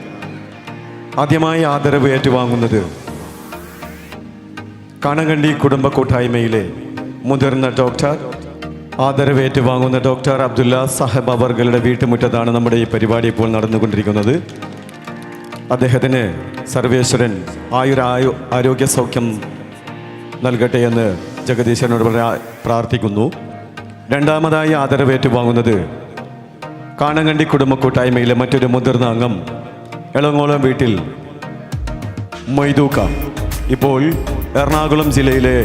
ആദ്യമായി ആദരവ് ഏറ്റുവാങ്ങുന്നത് കാണങ്കണ്ടി കുടുംബ കൂട്ടായ്മയിലെ മുതിർന്ന ഡോക്ടർ, ആദരവ് ഏറ്റുവാങ്ങുന്ന ഡോക്ടർ അബ്ദുല്ല സാഹിബ് അവർകളുടെ വീട്ടുമുറ്റത്താണ് നമ്മുടെ ഈ പരിപാടി ഇപ്പോൾ നടന്നുകൊണ്ടിരിക്കുന്നത്. അദ്ദേഹത്തിന് സർവേശ്വരൻ ആരോഗ്യ സൗഖ്യം നൽകട്ടെ എന്ന് ജഗദീശ്വരനോട് പ്രാർത്ഥിക്കുന്നു. രണ്ടാമതായി ആദരവ് ഏറ്റുവാങ്ങുന്നത് കാണങ്കണ്ടി കുടുംബ കൂട്ടായ്മയിലെ മറ്റൊരു മുതിർന്ന അംഗം, എളങ്ങോളം വീട്ടിൽ മൊയ്തൂക്ക, ഇപ്പോൾ എറണാകുളം ജില്ലയിലെ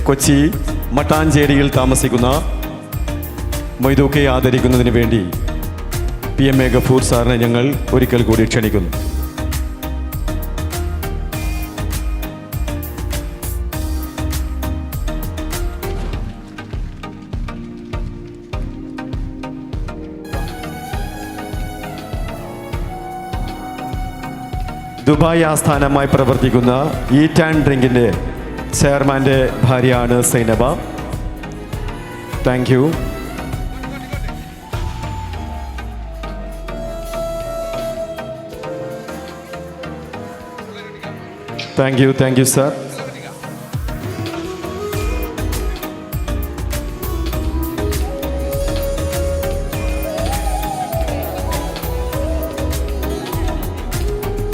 കൊച്ചി മട്ടാഞ്ചേരിയിൽ താമസിക്കുന്ന മൊയ്തൂക്കയെ ആദരിക്കുന്നതിന് വേണ്ടി PMA ഗഫൂർ സാറിനെ ഞങ്ങൾ ഒരിക്കൽ കൂടി ക്ഷണിക്കുന്നു. ദുബായ് ആസ്ഥാനമായി പ്രവർത്തിക്കുന്ന ഈറ്റ് ആൻഡ് ഡ്രിങ്കിൻ്റെ ചെയർമാൻ്റെ ഭാര്യയാണ് Zainaba. Thank you. Thank you sir.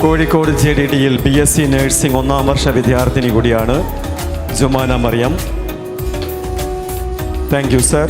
Kozhikode JDDയിൽ BSc നഴ്സിംഗ് 1ാം വർഷ വിദ്യാർത്ഥിനി കൂടിയാണ് Jumana Mariyam. Thank you sir.